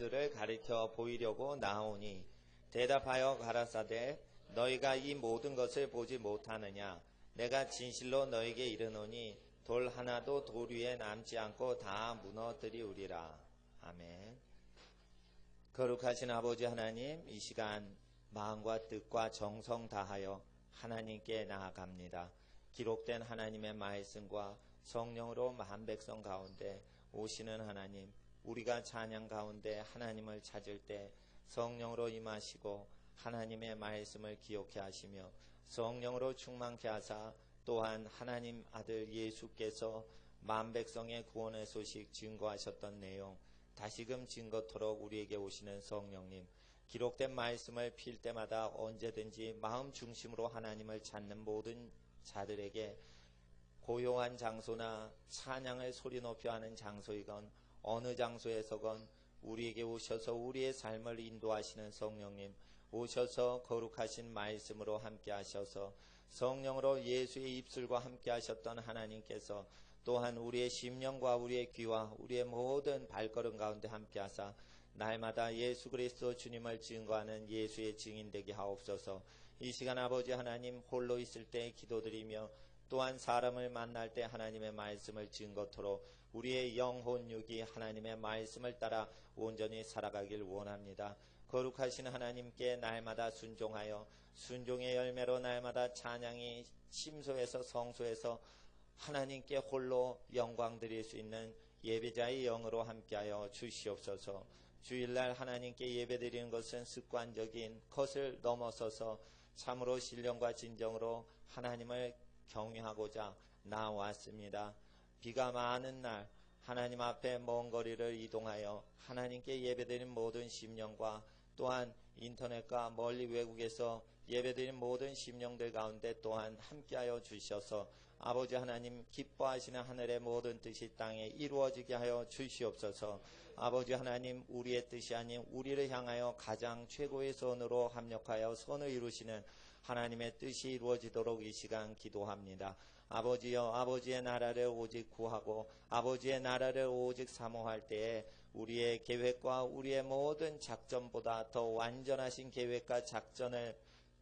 그들을 가리켜 보이려고 나오니 대답하여 가라사대 너희가 이 모든 것을 보지 못하느냐. 내가 진실로 너희에게 이르노니 돌 하나도 돌 위에 남지 않고 다 무너뜨리우리라. 아멘. 거룩하신 아버지 하나님, 이 시간 마음과 뜻과 정성 다하여 하나님께 나아갑니다. 기록된 하나님의 말씀과 성령으로 만 백성 가운데 오시는 하나님, 우리가 찬양 가운데 하나님을 찾을 때 성령으로 임하시고 하나님의 말씀을 기억해 하시며 성령으로 충만케 하사 또한 하나님 아들 예수께서 만 백성의 구원의 소식 증거하셨던 내용 다시금 증거토록 우리에게 오시는 성령님, 기록된 말씀을 필 때마다 언제든지 마음 중심으로 하나님을 찾는 모든 자들에게 고요한 장소나 찬양을 소리 높여 하는 장소이건 어느 장소에서건 우리에게 오셔서 우리의 삶을 인도하시는 성령님, 오셔서 거룩하신 말씀으로 함께 하셔서 성령으로 예수의 입술과 함께 하셨던 하나님께서 또한 우리의 심령과 우리의 귀와 우리의 모든 발걸음 가운데 함께 하사 날마다 예수 그리스도 주님을 증거하는 예수의 증인 되게 하옵소서. 이 시간 아버지 하나님, 홀로 있을 때 기도드리며 또한 사람을 만날 때 하나님의 말씀을 증거토록 우리의 영혼 육이 하나님의 말씀을 따라 온전히 살아가길 원합니다. 거룩하신 하나님께 날마다 순종하여 순종의 열매로 날마다 찬양이 심소에서 성소에서 하나님께 홀로 영광 드릴 수 있는 예배자의 영으로 함께하여 주시옵소서. 주일날 하나님께 예배 드리는 것은 습관적인 것을 넘어서서 참으로 신령과 진정으로 하나님을 경외하고자 나왔습니다. 비가 많은 날 하나님 앞에 먼 거리를 이동하여 하나님께 예배드린 모든 심령과 또한 인터넷과 멀리 외국에서 예배드린 모든 심령들 가운데 또한 함께하여 주셔서 아버지 하나님 기뻐하시는 하늘의 모든 뜻이 땅에 이루어지게 하여 주시옵소서. 아버지 하나님, 우리의 뜻이 아닌 우리를 향하여 가장 최고의 선으로 합력하여 선을 이루시는 하나님의 뜻이 이루어지도록 이 시간 기도합니다. 아버지여, 아버지의 나라를 오직 구하고 아버지의 나라를 오직 사모할 때에 우리의 계획과 우리의 모든 작전보다 더 완전하신 계획과 작전을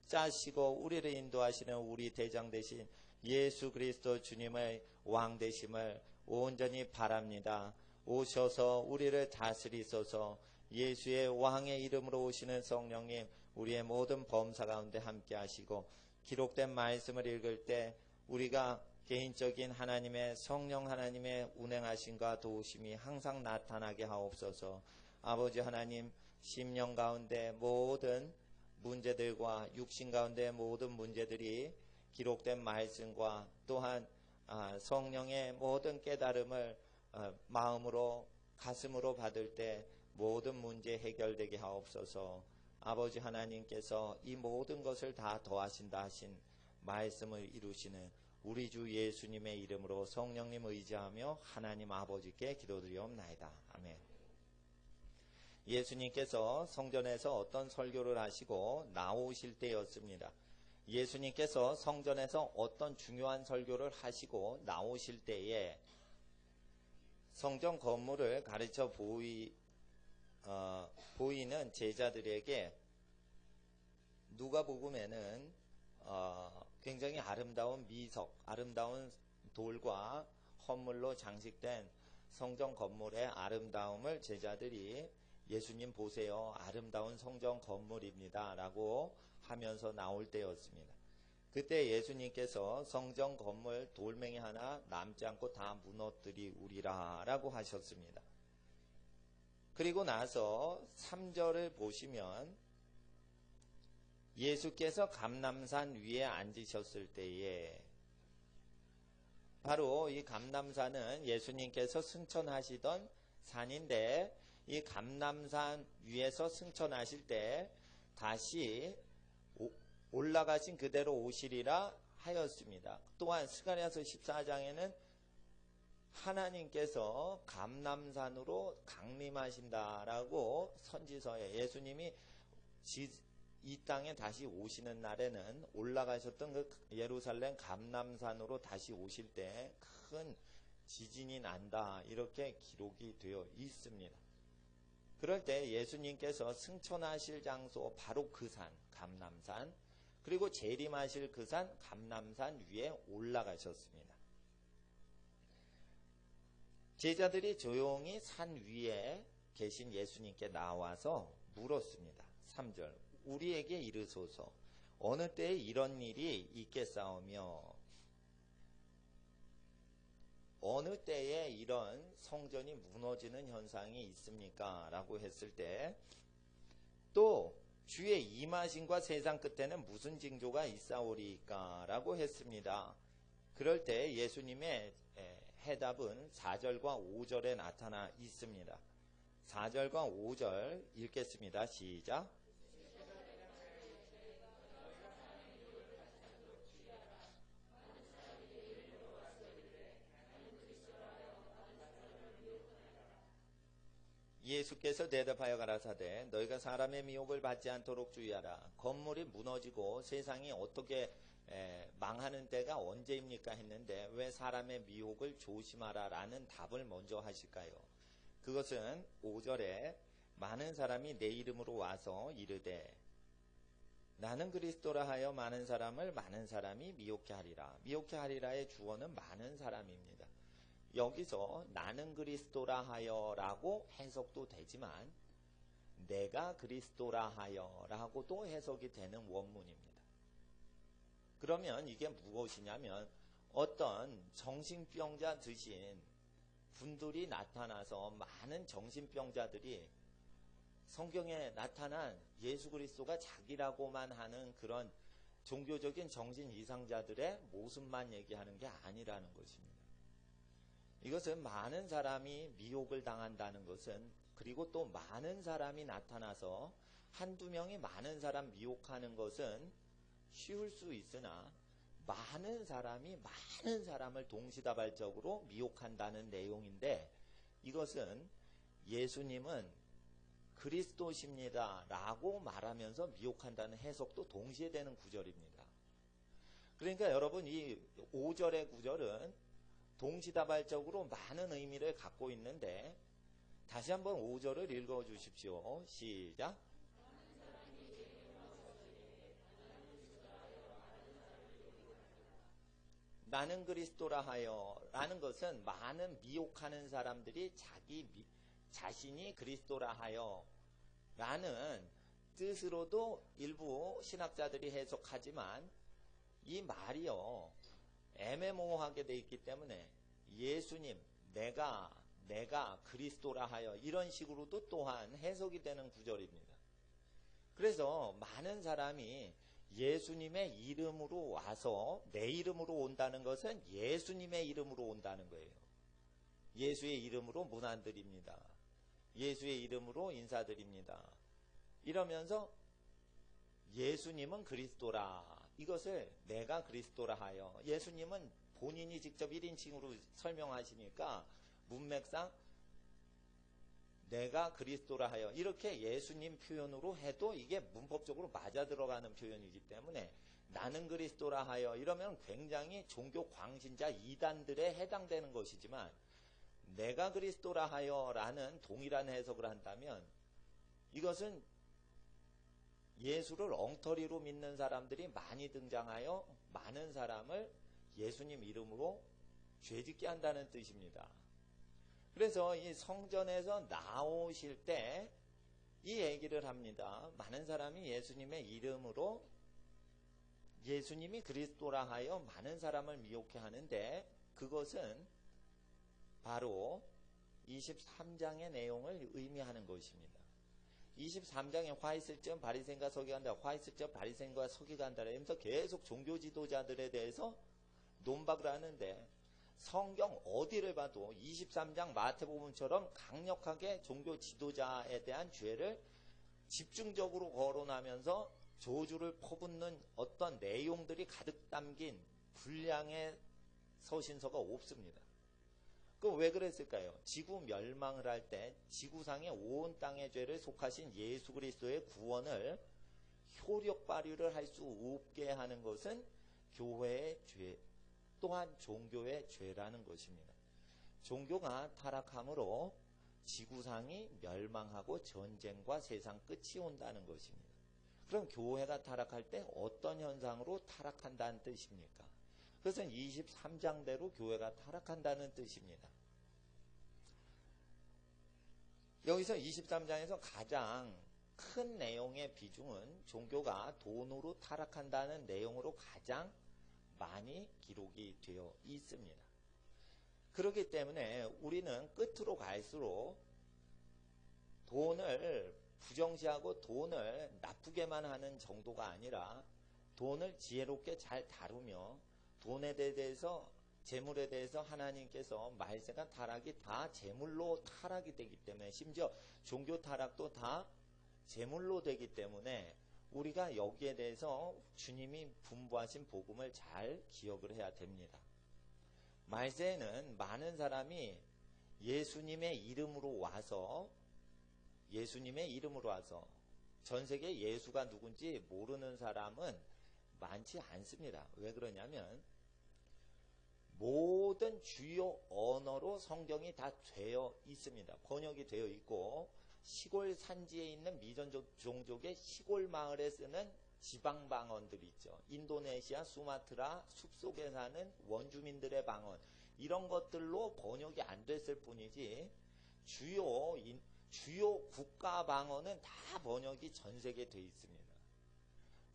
짜시고 우리를 인도하시는 우리 대장 되신 예수 그리스도 주님의 왕 되심을 온전히 바랍니다. 오셔서 우리를 다스리소서. 예수의 왕의 이름으로 오시는 성령님, 우리의 모든 범사 가운데 함께 하시고 기록된 말씀을 읽을 때 우리가 개인적인 하나님의 성령 하나님의 운행하심과 도우심이 항상 나타나게 하옵소서. 아버지 하나님, 심령 가운데 모든 문제들과 육신 가운데 모든 문제들이 기록된 말씀과 또한 성령의 모든 깨달음을 마음으로 가슴으로 받을 때 모든 문제 해결되게 하옵소서. 아버지 하나님께서 이 모든 것을 다 더하신다 하신 말씀을 이루시는 우리 주 예수님의 이름으로 성령님 의지하며 하나님 아버지께 기도드리옵나이다. 아멘. 예수님께서 성전에서 어떤 설교를 하시고 나오실 때였습니다. 예수님께서 성전에서 어떤 중요한 설교를 하시고 나오실 때에 성전 건물을 가르쳐 보이는 제자들에게 누가복음에는 굉장히 아름다운 미석, 아름다운 돌과 헌물로 장식된 성전 건물의 아름다움을 제자들이 예수님 보세요, 아름다운 성전 건물입니다 라고 하면서 나올 때였습니다. 그때 예수님께서 성전 건물 돌멩이 하나 남지 않고 다 무너뜨리우리라 라고 하셨습니다. 그리고 나서 3절을 보시면 예수께서 감람산 위에 앉으셨을 때에 바로 이 감람산은 예수님께서 승천하시던 산인데 이 감람산 위에서 승천하실 때 다시 올라가신 그대로 오시리라 하였습니다. 또한 스가랴서 14장에는 하나님께서 감람산으로 강림하신다라고 선지서에 예수님이 이 땅에 다시 오시는 날에는 올라가셨던 그 예루살렘 감람산으로 다시 오실 때 큰 지진이 난다 이렇게 기록이 되어 있습니다. 그럴 때 예수님께서 승천하실 장소 바로 그 산, 감람산, 그리고 재림하실 그 산, 감람산 위에 올라가셨습니다. 제자들이 조용히 산 위에 계신 예수님께 나와서 물었습니다. 3절, 우리에게 이르소서 어느 때에 이런 일이 있겠사오며 어느 때에 이런 성전이 무너지는 현상이 있습니까? 라고 했을 때 또 주의 임하심과 세상 끝에는 무슨 징조가 있사오리까? 라고 했습니다. 그럴 때 예수님의 해답은 4절과 5절에 나타나 있습니다. 4절과 5절 읽겠습니다. 시작. 예수께서 대답하여 가라사대 너희가 사람의 미혹을 받지 않도록 주의하라. 건물이 무너지고 세상이 어떻게 망하는 때가 언제입니까 했는데 왜 사람의 미혹을 조심하라 라는 답을 먼저 하실까요? 그것은 5절에 많은 사람이 내 이름으로 와서 이르되 나는 그리스도라 하여 많은 사람이 미혹케 하리라. 미혹케 하리라의 주어는 많은 사람입니다. 여기서 나는 그리스도라 하여 라고 해석도 되지만 내가 그리스도라 하여 라고도 해석이 되는 원문입니다. 그러면 이게 무엇이냐면 어떤 정신병자 드신 분들이 나타나서 많은 정신병자들이 성경에 나타난 예수 그리스도가 자기라고만 하는 그런 종교적인 정신 이상자들의 모습만 얘기하는 게 아니라는 것입니다. 이것은 많은 사람이 미혹을 당한다는 것은 그리고 또 많은 사람이 나타나서 한두 명이 많은 사람 미혹하는 것은 쉬울 수 있으나 많은 사람이 많은 사람을 동시다발적으로 미혹한다는 내용인데 이것은 예수님은 그리스도십니다 라고 말하면서 미혹한다는 해석도 동시에 되는 구절입니다. 그러니까 여러분 이 5절의 구절은 동시다발적으로 많은 의미를 갖고 있는데 다시 한번 5절을 읽어 주십시오. 시작. 나는 그리스도라 하여 라는 것은 많은 미혹하는 사람들이 자신이 그리스도라 하여 라는 뜻으로도 일부 신학자들이 해석하지만 이 말이요 애매모호하게 되어 있기 때문에 예수님 내가 그리스도라 하여 이런 식으로도 또한 해석이 되는 구절입니다. 그래서 많은 사람이 예수님의 이름으로 와서 내 이름으로 온다는 것은 예수님의 이름으로 온다는 거예요. 예수의 이름으로 문안드립니다. 예수의 이름으로 인사드립니다. 이러면서 예수님은 그리스도라. 이것을 내가 그리스도라 하여 예수님은 본인이 직접 1인칭으로 설명하시니까 문맥상 내가 그리스도라 하여 이렇게 예수님 표현으로 해도 이게 문법적으로 맞아 들어가는 표현이기 때문에 나는 그리스도라 하여 이러면 굉장히 종교 광신자 이단들에 해당되는 것이지만 내가 그리스도라 하여 라는 동일한 해석을 한다면 이것은 예수를 엉터리로 믿는 사람들이 많이 등장하여 많은 사람을 예수님 이름으로 죄짓게 한다는 뜻입니다. 그래서 이 성전에서 나오실 때 이 얘기를 합니다. 많은 사람이 예수님의 이름으로 예수님이 그리스도라 하여 많은 사람을 미혹해 하는데 그것은 바로 23장의 내용을 의미하는 것입니다. 23장에 화 있을 점 바리새인과 서기가 한다. 화 있을 점 바리새인과 서기가 한다. 하면서 계속 종교 지도자들에 대해서 논박을 하는데 성경 어디를 봐도 23장 마태복음처럼 강력하게 종교 지도자에 대한 죄를 집중적으로 거론하면서 저주를 퍼붓는 어떤 내용들이 가득 담긴 분량의 서신서가 없습니다. 그럼 왜 그랬을까요? 지구 멸망을 할 때 지구상의 온 땅의 죄를 속하신 예수 그리스도의 구원을 효력 발휘를 할 수 없게 하는 것은 교회의 죄 또한 종교의 죄라는 것입니다. 종교가 타락함으로 지구상이 멸망하고 전쟁과 세상 끝이 온다는 것입니다. 그럼 교회가 타락할 때 어떤 현상으로 타락한다는 뜻입니까? 그것은 23장대로 교회가 타락한다는 뜻입니다. 여기서 23장에서 가장 큰 내용의 비중은 종교가 돈으로 타락한다는 내용으로 가장 많이 기록이 되어 있습니다. 그렇기 때문에 우리는 끝으로 갈수록 돈을 부정시하고 돈을 나쁘게만 하는 정도가 아니라 돈을 지혜롭게 잘 다루며 돈에 대해서 재물에 대해서 하나님께서 말세가 타락이 다 재물로 타락이 되기 때문에 심지어 종교 타락도 다 재물로 되기 때문에 우리가 여기에 대해서 주님이 분부하신 복음을 잘 기억을 해야 됩니다. 말세에는 많은 사람이 예수님의 이름으로 와서 전 세계 예수가 누군지 모르는 사람은 많지 않습니다. 왜 그러냐면 모든 주요 언어로 성경이 다 되어 있습니다. 번역이 되어 있고 시골 산지에 있는 미전족 종족의 시골 마을에 쓰는 지방 방언들이 있죠. 인도네시아, 수마트라 숲속에 사는 원주민들의 방언 이런 것들로 번역이 안 됐을 뿐이지 주요 국가 방언은 다 번역이 전 세계에 되어 있습니다.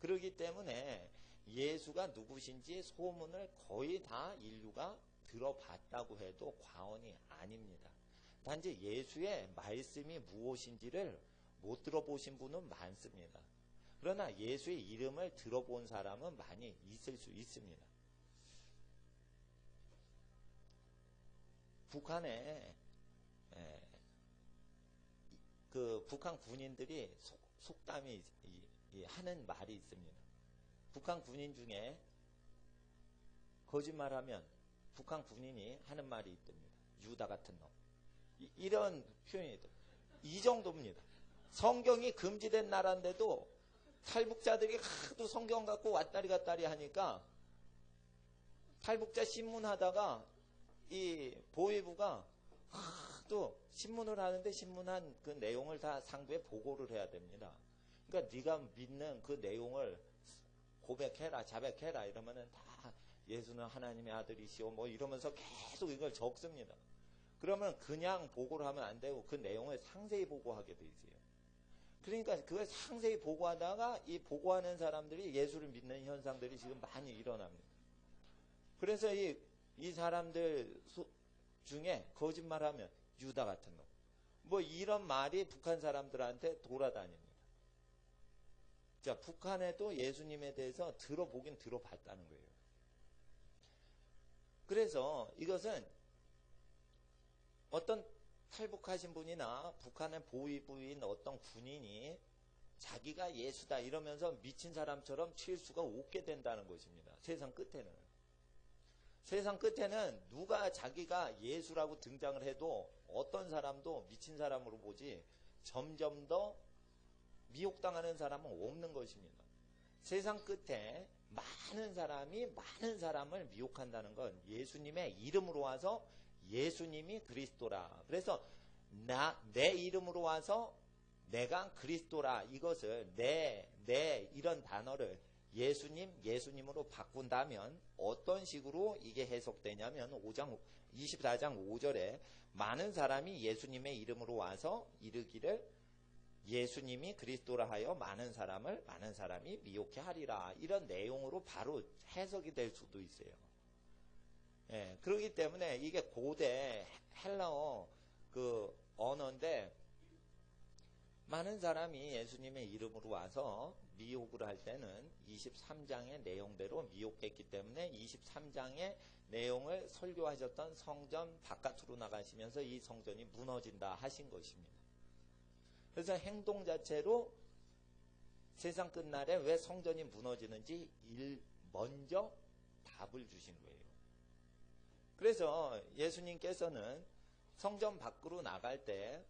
그렇기 때문에 예수가 누구신지 소문을 거의 다 인류가 들어봤다고 해도 과언이 아닙니다. 단지 예수의 말씀이 무엇인지를 못 들어보신 분은 많습니다. 그러나 예수의 이름을 들어본 사람은 많이 있을 수 있습니다. 북한에 그 북한 군인들이 속담이 하는 말이 있습니다. 북한 군인 중에 거짓말하면 북한 군인이 하는 말이 있답니다. 유다 같은 놈. 이런 표현이 이 정도입니다. 성경이 금지된 나라인데도 탈북자들이 하도 성경 갖고 왔다리 갔다리 하니까 탈북자 신문하다가 이 보위부가 하도 신문을 하는데 신문한 그 내용을 다 상부에 보고를 해야 됩니다. 그러니까 네가 믿는 그 내용을 고백해라, 자백해라 이러면은 다 예수는 하나님의 아들이시오 뭐 이러면서 계속 이걸 적습니다. 그러면 그냥 보고를 하면 안 되고 그 내용을 상세히 보고하게 돼 있어요. 그러니까 그걸 상세히 보고하다가 이 보고하는 사람들이 예수를 믿는 현상들이 지금 많이 일어납니다. 그래서 이 사람들 중에 거짓말하면 유다 같은 놈. 뭐 이런 말이 북한 사람들한테 돌아다닙니다. 자, 북한에도 예수님에 대해서 들어보긴 들어봤다는 거예요. 그래서 이것은 어떤 탈북하신 분이나 북한의 보위부인 어떤 군인이 자기가 예수다 이러면서 미친 사람처럼 칠 수가 없게 된다는 것입니다. 세상 끝에는. 세상 끝에는 누가 자기가 예수라고 등장을 해도 어떤 사람도 미친 사람으로 보지 점점 더 미혹당하는 사람은 없는 것입니다. 세상 끝에 많은 사람이 많은 사람을 미혹한다는 건 예수님의 이름으로 와서 예수님이 그리스도라. 그래서 내 이름으로 와서 내가 그리스도라. 이것을 내 이런 단어를 예수님으로 바꾼다면 어떤 식으로 이게 해석되냐면 24장 5절에 많은 사람이 예수님의 이름으로 와서 이르기를 예수님이 그리스도라 하여 많은 사람이 미혹해 하리라. 이런 내용으로 바로 해석이 될 수도 있어요. 예, 그렇기 때문에 이게 고대 헬라어 그 언어인데 많은 사람이 예수님의 이름으로 와서 미혹을 할 때는 23장의 내용대로 미혹했기 때문에 23장의 내용을 설교하셨던 성전 바깥으로 나가시면서 이 성전이 무너진다 하신 것입니다. 그래서 행동 자체로 세상 끝날에 왜 성전이 무너지는지 먼저 답을 주신 거예요. 그래서 예수님께서는 성전 밖으로 나갈 때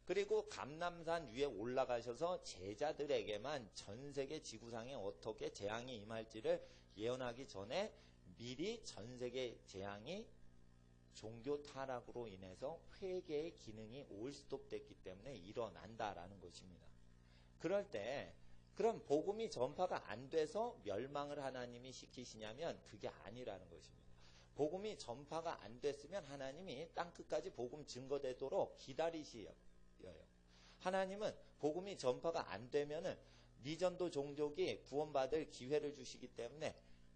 그리고 감람산 위에 올라가셔서 제자들에게만 전 세계 지구상에 어떻게 재앙이 임할지를 예언하기 전에 미리 전 세계 재앙이 종교 타락으로 인해서 회개의 기능이 올스톱됐기 때문에 일어난다라는 것입니다. 그럴 때 그럼 복음이 전파가 안 돼서 멸망을 하나님이 시키시냐면 그게 아니라는 것입니다. 복음이 전파가 안 됐으면 하나님이 땅끝까지 복음 증거되도록 기다리시어요. 하나님은 복음이 전파가 안 되면은 미전도 종족이 구원받을 기회를 주시기 때문에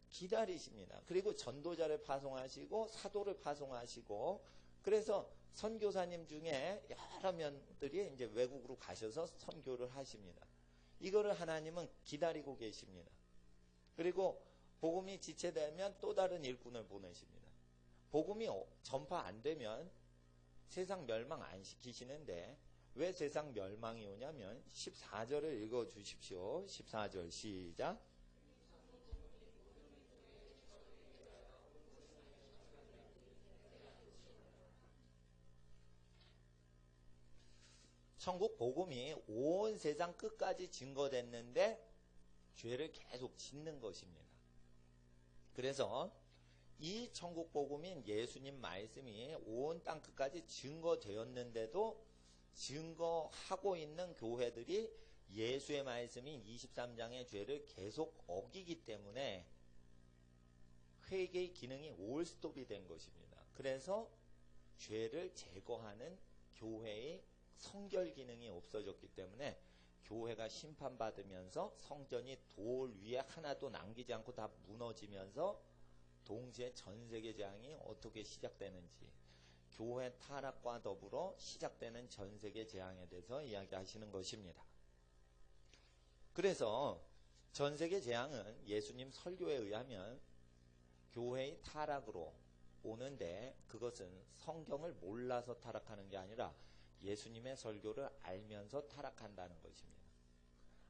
기다리십니다. 그리고 전도자를 파송하시고 사도를 파송하시고, 그래서 선교사님 중에 여러 면들이 이제 외국으로 가셔서 선교를 하십니다. 이거를 하나님은 기다리고 계십니다. 그리고 복음이 지체되면 또 다른 일꾼을 보내십니다. 복음이 전파 안 되면 세상 멸망 안 시키시는데 왜 세상 멸망이 오냐면 14절을 읽어 주십시오. 14절 시작. 천국 복음이 온 세상 끝까지 증거됐는데 죄를 계속 짓는 것입니다. 그래서 이 천국 복음인 예수님 말씀이 온 땅 끝까지 증거되었는데도 증거하고 있는 교회들이 예수의 말씀인 23장의 죄를 계속 어기기 때문에 회개의 기능이 올스톱이 된 것입니다. 그래서 죄를 제거하는 교회의 성결 기능이 없어졌기 때문에 교회가 심판받으면서 성전이 돌 위에 하나도 남기지 않고 다 무너지면서 동시에 전세계 재앙이 어떻게 시작되는지, 교회 타락과 더불어 시작되는 전세계 재앙에 대해서 이야기하시는 것입니다. 그래서 전세계 재앙은 예수님 설교에 의하면 교회의 타락으로 오는데, 그것은 성경을 몰라서 타락하는 게 아니라 예수님의 설교를 알면서 타락한다는 것입니다.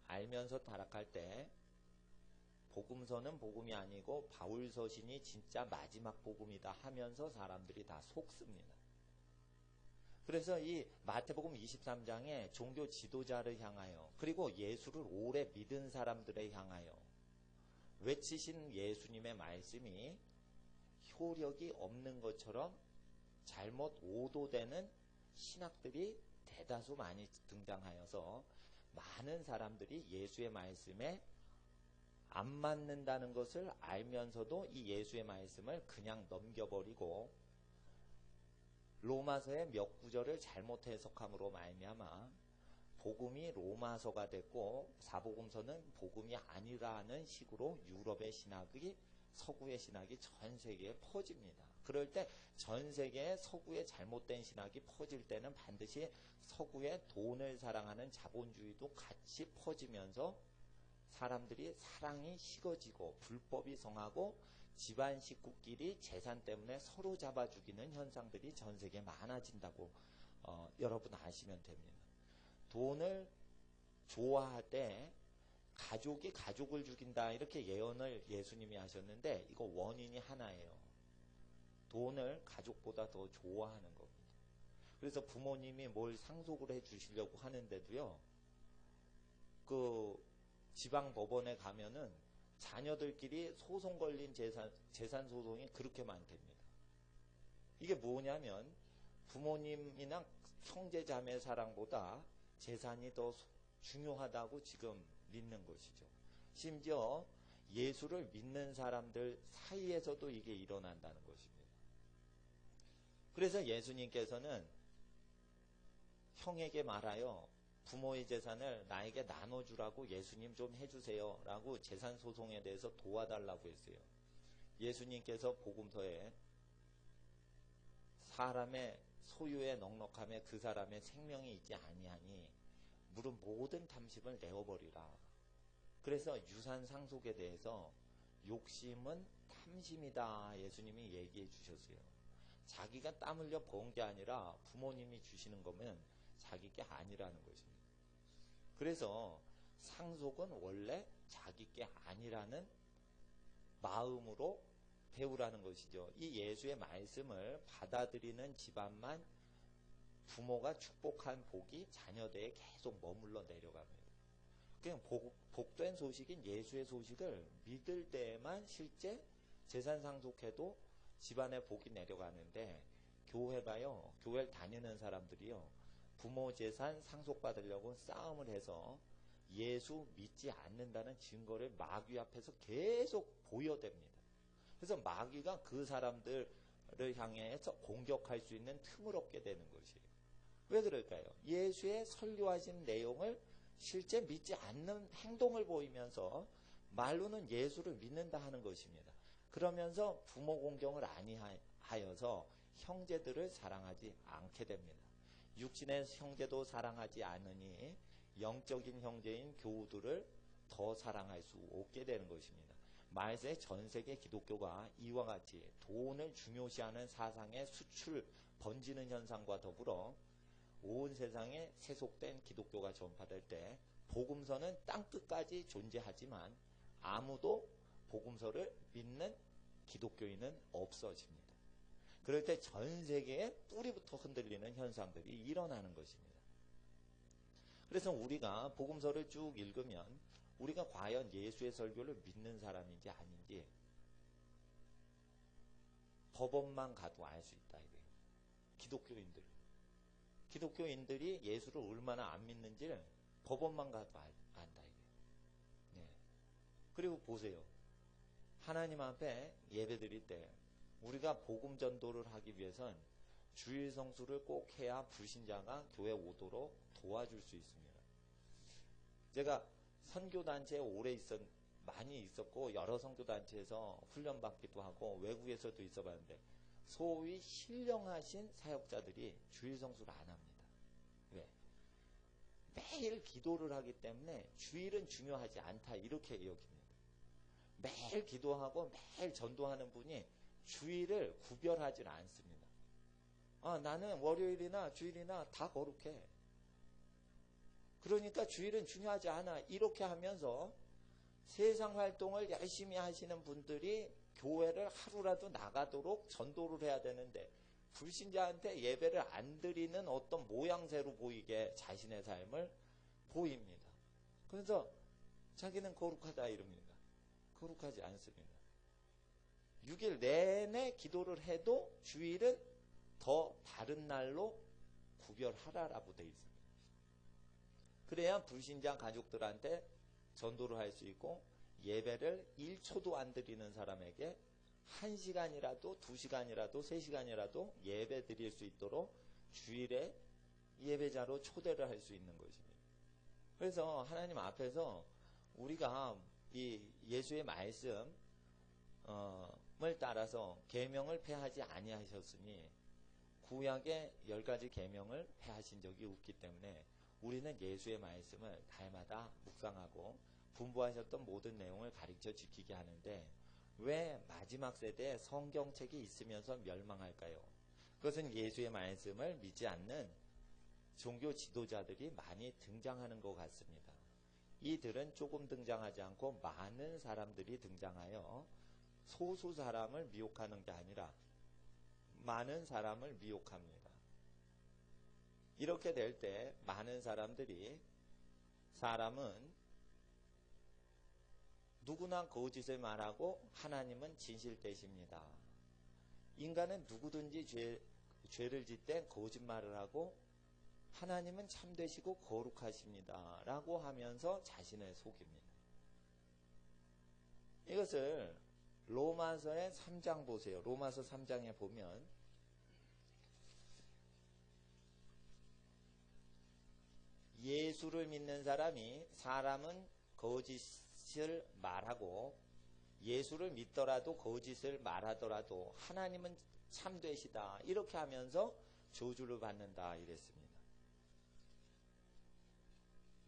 알면서 타락할 때 복음서는 복음이 아니고 바울서신이 진짜 마지막 복음이다 하면서 사람들이 다 속습니다. 그래서 이 마태복음 23장에 종교 지도자를 향하여, 그리고 예수를 오래 믿은 사람들을 향하여 외치신 예수님의 말씀이 효력이 없는 것처럼 잘못 오도되는 신학들이 대다수 많이 등장하여서 많은 사람들이 예수의 말씀에 안 맞는다는 것을 알면서도 이 예수의 말씀을 그냥 넘겨버리고 로마서의 몇 구절을 잘못 해석함으로 말미암아 복음이 로마서가 됐고 사복음서는 복음이 아니라는 식으로 유럽의 신학이, 서구의 신학이 전 세계에 퍼집니다. 그럴 때 전 세계에 서구의 잘못된 신학이 퍼질 때는 반드시 서구의 돈을 사랑하는 자본주의도 같이 퍼지면서 사람들이 사랑이 식어지고 불법이 성하고 집안 식구끼리 재산 때문에 서로 잡아 죽이는 현상들이 전 세계에 많아진다고 여러분 아시면 됩니다. 돈을 좋아할 때 가족이 가족을 죽인다 이렇게 예언을 예수님이 하셨는데 이거 원인이 하나예요. 돈을 가족보다 더 좋아하는 겁니다. 그래서 부모님이 뭘 상속을 해 주시려고 하는데도요, 그 지방 법원에 가면은 자녀들끼리 소송 걸린 재산 소송이 그렇게 많답니다. 이게 뭐냐면 부모님이나 형제 자매 사랑보다 재산이 더 중요하다고 지금 믿는 것이죠. 심지어 예수를 믿는 사람들 사이에서도 이게 일어난다는 것입니다. 그래서 예수님께서는 형에게 말하여 부모의 재산을 나에게 나눠주라고 예수님 좀 해주세요 라고 재산 소송에 대해서 도와달라고 했어요. 예수님께서 복음서에 사람의 소유에 넉넉함에 그 사람의 생명이 있지 아니하니 물은 모든 탐심을 내어버리라. 그래서 유산 상속에 대해서 욕심은 탐심이다 예수님이 얘기해 주셨어요. 자기가 땀 흘려 번 게 아니라 부모님이 주시는 거면 자기 게 아니라는 것입니다. 그래서 상속은 원래 자기 게 아니라는 마음으로 배우라는 것이죠. 이 예수의 말씀을 받아들이는 집안만 부모가 축복한 복이 자녀대에 계속 머물러 내려갑니다. 그냥 복된 소식인 예수의 소식을 믿을 때에만 실제 재산 상속해도 집안에 복이 내려가는데 교회가요, 교회를 다니는 사람들이요, 부모 재산 상속받으려고 싸움을 해서 예수 믿지 않는다는 증거를 마귀 앞에서 계속 보여댑니다. 그래서 마귀가 그 사람들을 향해서 공격할 수 있는 틈을 얻게 되는 것이에요. 왜 그럴까요? 예수의 설교하신 내용을 실제 믿지 않는 행동을 보이면서 말로는 예수를 믿는다 하는 것입니다. 그러면서 부모 공경을 아니하여서 형제들을 사랑하지 않게 됩니다. 육신의 형제도 사랑하지 않으니 영적인 형제인 교우들을 더 사랑할 수 없게 되는 것입니다. 말세 전 세계 기독교가 이와 같이 돈을 중요시하는 사상의 수출 번지는 현상과 더불어 온 세상에 세속된 기독교가 전파될 때 복음서는 땅끝까지 존재하지만 아무도 복음서를 믿는 기독교인은 없어집니다. 그럴 때 전 세계의 뿌리부터 흔들리는 현상들이 일어나는 것입니다. 그래서 우리가 복음서를 쭉 읽으면 우리가 과연 예수의 설교를 믿는 사람인지 아닌지 법원만 가도 알 수 있다 이거예요. 기독교인들이 예수를 얼마나 안 믿는지를 법원만 가도 안다 이거예요. 네. 그리고 보세요. 하나님 앞에 예배 드릴 때 우리가 복음 전도를 하기 위해선 주일 성수를 꼭 해야 불신자가 교회 오도록 도와줄 수 있습니다. 제가 선교단체에 많이 있었고 여러 선교단체에서 훈련받기도 하고 외국에서도 있어봤는데 소위 신령하신 사역자들이 주일 성수를 안 합니다. 왜? 매일 기도를 하기 때문에 주일은 중요하지 않다 이렇게 여깁니다. 매일 기도하고 매일 전도하는 분이 주일을 구별하지 않습니다. 나는 월요일이나 주일이나 다 거룩해. 그러니까 주일은 중요하지 않아. 이렇게 하면서 세상 활동을 열심히 하시는 분들이 교회를 하루라도 나가도록 전도를 해야 되는데 불신자한테 예배를 안 드리는 어떤 모양새로 보이게 자신의 삶을 보입니다. 그래서 자기는 거룩하다 이럽니다. 거룩하지 않습니다. 6일 내내 기도를 해도 주일은 더 다른 날로 구별하라라고 되어 있습니다. 그래야 불신자 가족들한테 전도를 할 수 있고 예배를 1초도 안 드리는 사람에게 1시간이라도 2시간이라도 3시간이라도 예배 드릴 수 있도록 주일에 예배자로 초대를 할 수 있는 것입니다. 그래서 하나님 앞에서 우리가 이 예수의 말씀을 따라서 계명을 폐하지 아니하셨으니 구약의 10가지 계명을 폐하신 적이 없기 때문에 우리는 예수의 말씀을 달마다 묵상하고 분부하셨던 모든 내용을 가르쳐 지키게 하는데 왜 마지막 세대에 성경책이 있으면서 멸망할까요? 그것은 예수의 말씀을 믿지 않는 종교 지도자들이 많이 등장하는 것 같습니다. 이들은 조금 등장하지 않고 많은 사람들이 등장하여 소수 사람을 미혹하는 게 아니라 많은 사람을 미혹합니다. 이렇게 될 때 많은 사람들은 누구나 거짓을 말하고 하나님은 진실되십니다. 인간은 누구든지 죄를 짓되 거짓말을 하고 하나님은 참되시고 거룩하십니다. 라고 하면서 자신을 속입니다. 이것을 로마서의 3장 보세요. 로마서 3장에 보면 예수를 믿는 사람은 거짓을 말하고 예수를 믿더라도 거짓을 말하더라도 하나님은 참되시다. 이렇게 하면서 저주를 받는다 이랬습니다.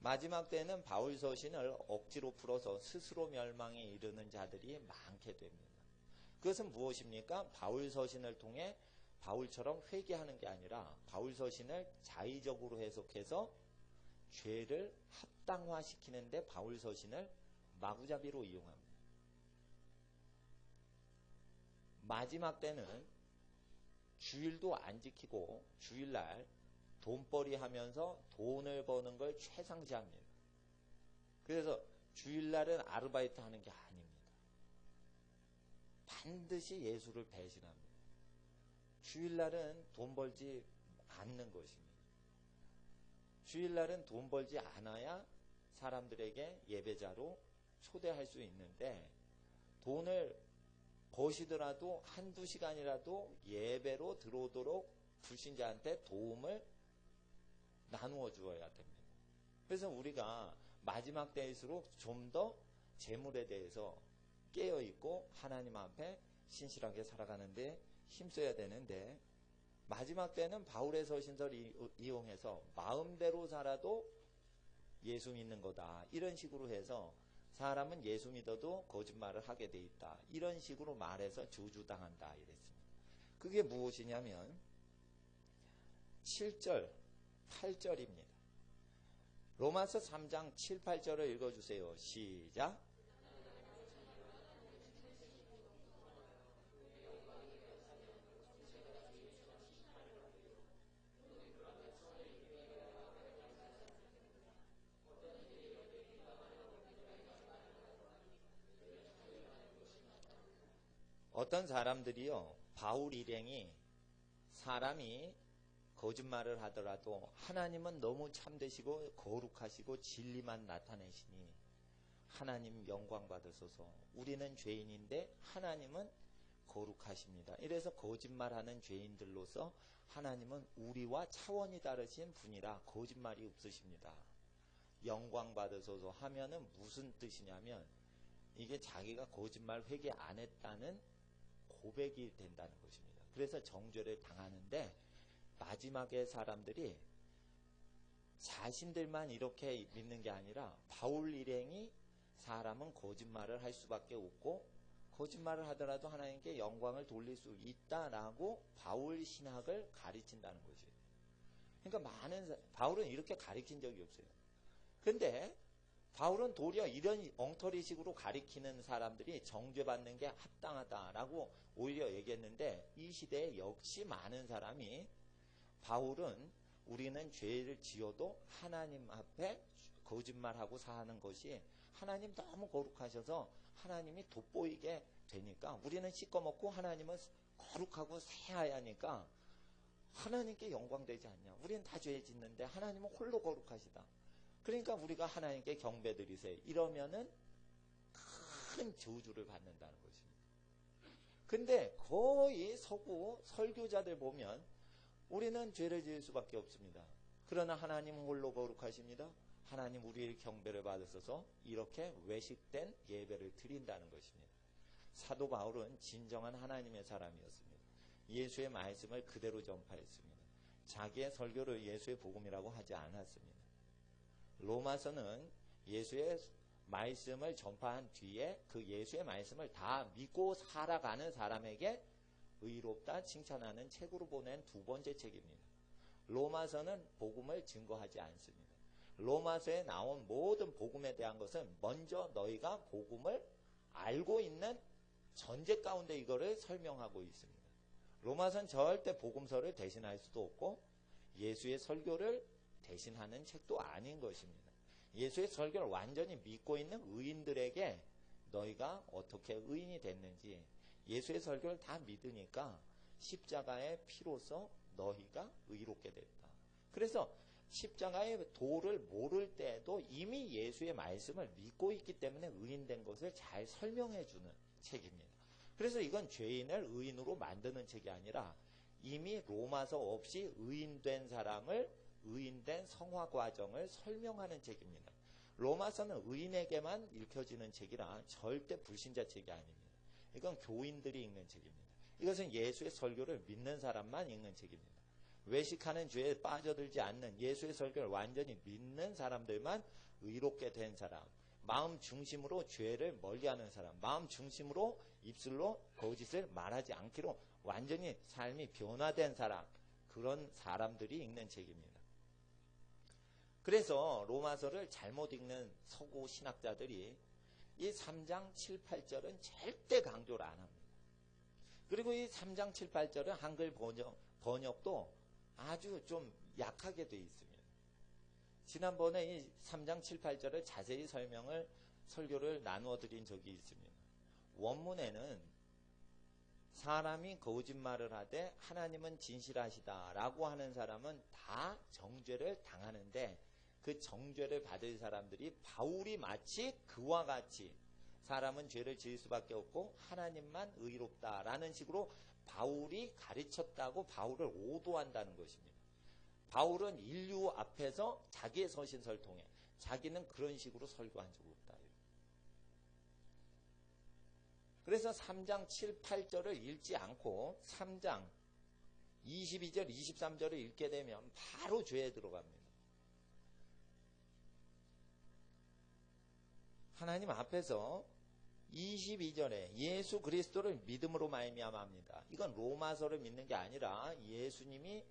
마지막 때는 바울 서신을 억지로 풀어서 스스로 멸망에 이르는 자들이 많게 됩니다. 그것은 무엇입니까? 바울 서신을 통해 바울처럼 회개하는 게 아니라 바울 서신을 자의적으로 해석해서 죄를 합당화시키는데 바울 서신을 마구잡이로 이용합니다. 마지막 때는 주일도 안 지키고 주일날 돈벌이 하면서 돈을 버는 걸 최상시합니다. 그래서 주일날은 아르바이트 하는 게 아닙니다. 반드시 예수를 배신합니다. 주일날은 돈 벌지 않는 것입니다. 주일날은 돈 벌지 않아야 사람들에게 예배자로 초대할 수 있는데, 돈을 버시더라도 한두 시간이라도 예배로 들어오도록 불신자한테 도움을 나누어 주어야 됩니다. 그래서 우리가 마지막 때일수록 좀 더 재물에 대해서 깨어있고 하나님 앞에 신실하게 살아가는데 힘써야 되는데, 마지막 때는 바울의 서신서를 이용해서 마음대로 살아도 예수 믿는 거다, 이런 식으로 해서 사람은 예수 믿어도 거짓말을 하게 돼 있다, 이런 식으로 말해서 저주당한다 이랬습니다. 그게 무엇이냐면 7절, 8절입니다. 로마서 3장 7, 8절을 읽어주세요. 시작. 어떤 사람들이요, 바울 일행이 사람이 거짓말을 하더라도 하나님은 너무 참되시고 거룩하시고 진리만 나타내시니 하나님 영광 받으소서, 우리는 죄인인데 하나님은 거룩하십니다. 이래서 거짓말하는 죄인들로서 하나님은 우리와 차원이 다르신 분이라 거짓말이 없으십니다, 영광 받으소서 하면은 무슨 뜻이냐면, 이게 자기가 거짓말 회개 안 했다는 고백이 된다는 것입니다. 그래서 정죄를 당하는데, 마지막에 사람들이 자신들만 이렇게 믿는 게 아니라 바울 일행이 사람은 거짓말을 할 수밖에 없고 거짓말을 하더라도 하나님께 영광을 돌릴 수 있다라고 바울 신학을 가르친다는 것이에요. 그러니까 바울은 이렇게 가르친 적이 없어요. 근데 바울은 도리어 이런 엉터리식으로 가리키는 사람들이 정죄받는 게 합당하다라고 오히려 얘기했는데, 이 시대에 역시 많은 사람이 바울은 우리는 죄를 지어도 하나님 앞에 거짓말하고 사는 것이 하나님 너무 거룩하셔서 하나님이 돋보이게 되니까, 우리는 씻어먹고 하나님은 거룩하고 새하야니까 하나님께 영광되지 않냐, 우리는 다 죄 짓는데 하나님은 홀로 거룩하시다, 그러니까 우리가 하나님께 경배드리세요, 이러면은 큰 저주를 받는다는 것입니다. 근데 거의 서구 설교자들 보면 우리는 죄를 지을 수밖에 없습니다, 그러나 하나님은 홀로 거룩하십니다, 하나님 우리의 경배를 받으셔서 이렇게 외식된 예배를 드린다는 것입니다. 사도 바울은 진정한 하나님의 사람이었습니다. 예수의 말씀을 그대로 전파했습니다. 자기의 설교를 예수의 복음이라고 하지 않았습니다. 로마서는 예수의 말씀을 전파한 뒤에 그 예수의 말씀을 다 믿고 살아가는 사람에게 의롭다 칭찬하는 책으로 보낸 두 번째 책입니다. 로마서는 복음을 증거하지 않습니다. 로마서에 나온 모든 복음에 대한 것은 먼저 너희가 복음을 알고 있는 전제 가운데 이거를 설명하고 있습니다. 로마서는 절대 복음서를 대신할 수도 없고 예수의 설교를 대신하는 책도 아닌 것입니다. 예수의 설교를 완전히 믿고 있는 의인들에게 너희가 어떻게 의인이 됐는지, 예수의 설교를 다 믿으니까 십자가의 피로서 너희가 의롭게 됐다. 그래서 십자가의 도를 모를 때에도 이미 예수의 말씀을 믿고 있기 때문에 의인된 것을 잘 설명해 주는 책입니다. 그래서 이건 죄인을 의인으로 만드는 책이 아니라 이미 로마서 없이 의인된 사람을 의인된 성화 과정을 설명하는 책입니다. 로마서는 의인에게만 읽혀지는 책이라 절대 불신자 책이 아닙니다. 이건 교인들이 읽는 책입니다. 이것은 예수의 설교를 믿는 사람만 읽는 책입니다. 외식하는 죄에 빠져들지 않는 예수의 설교를 완전히 믿는 사람들만 의롭게 된 사람, 마음 중심으로 죄를 멀리하는 사람, 마음 중심으로 입술로 거짓을 말하지 않기로 완전히 삶이 변화된 사람, 그런 사람들이 읽는 책입니다. 그래서 로마서를 잘못 읽는 서구 신학자들이 이 3장 7, 8절은 절대 강조를 안 합니다. 그리고 이 3장 7, 8절은 한글 번역도 아주 좀 약하게 되어 있습니다. 지난번에 이 3장 7, 8절을 자세히 설교를 나누어 드린 적이 있습니다. 원문에는 사람이 거짓말을 하되 하나님은 진실하시다라고 하는 사람은 다 정죄를 당하는데 그 정죄를 받을 사람들이 바울이 마치 그와 같이 사람은 죄를 지을 수밖에 없고 하나님만 의롭다라는 식으로 바울이 가르쳤다고 바울을 오도한다는 것입니다. 바울은 인류 앞에서 자기의 서신서를 통해 자기는 그런 식으로 설교한 적 없다. 그래서 3장 7, 8절을 읽지 않고 3장 22절, 23절을 읽게 되면 바로 죄에 들어갑니다. 하나님 앞에서 22절에 예수 그리스도를 믿음으로 말미암아 합니다. 이건 로마서를 믿는 게 아니라 예수님이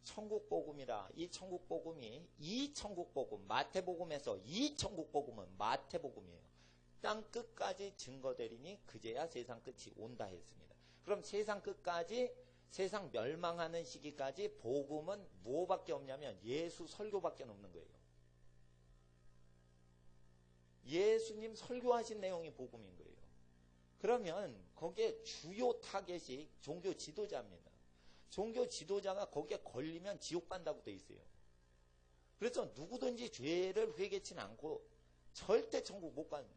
천국복음이라, 이 천국복음이 이 천국복음, 마태복음에서 이 천국복음은 마태복음이에요. 땅 끝까지 증거되리니 그제야 세상 끝이 온다 했습니다. 그럼 세상 끝까지, 세상 멸망하는 시기까지 복음은 무엇밖에 없냐면 예수 설교밖에 없는 거예요. 예수님 설교하신 내용이 복음인 거예요. 그러면 거기에 주요 타겟이 종교 지도자입니다. 종교 지도자가 거기에 걸리면 지옥 간다고 돼 있어요. 그래서 누구든지 죄를 회개치 않고 절대 천국 못 갑니다.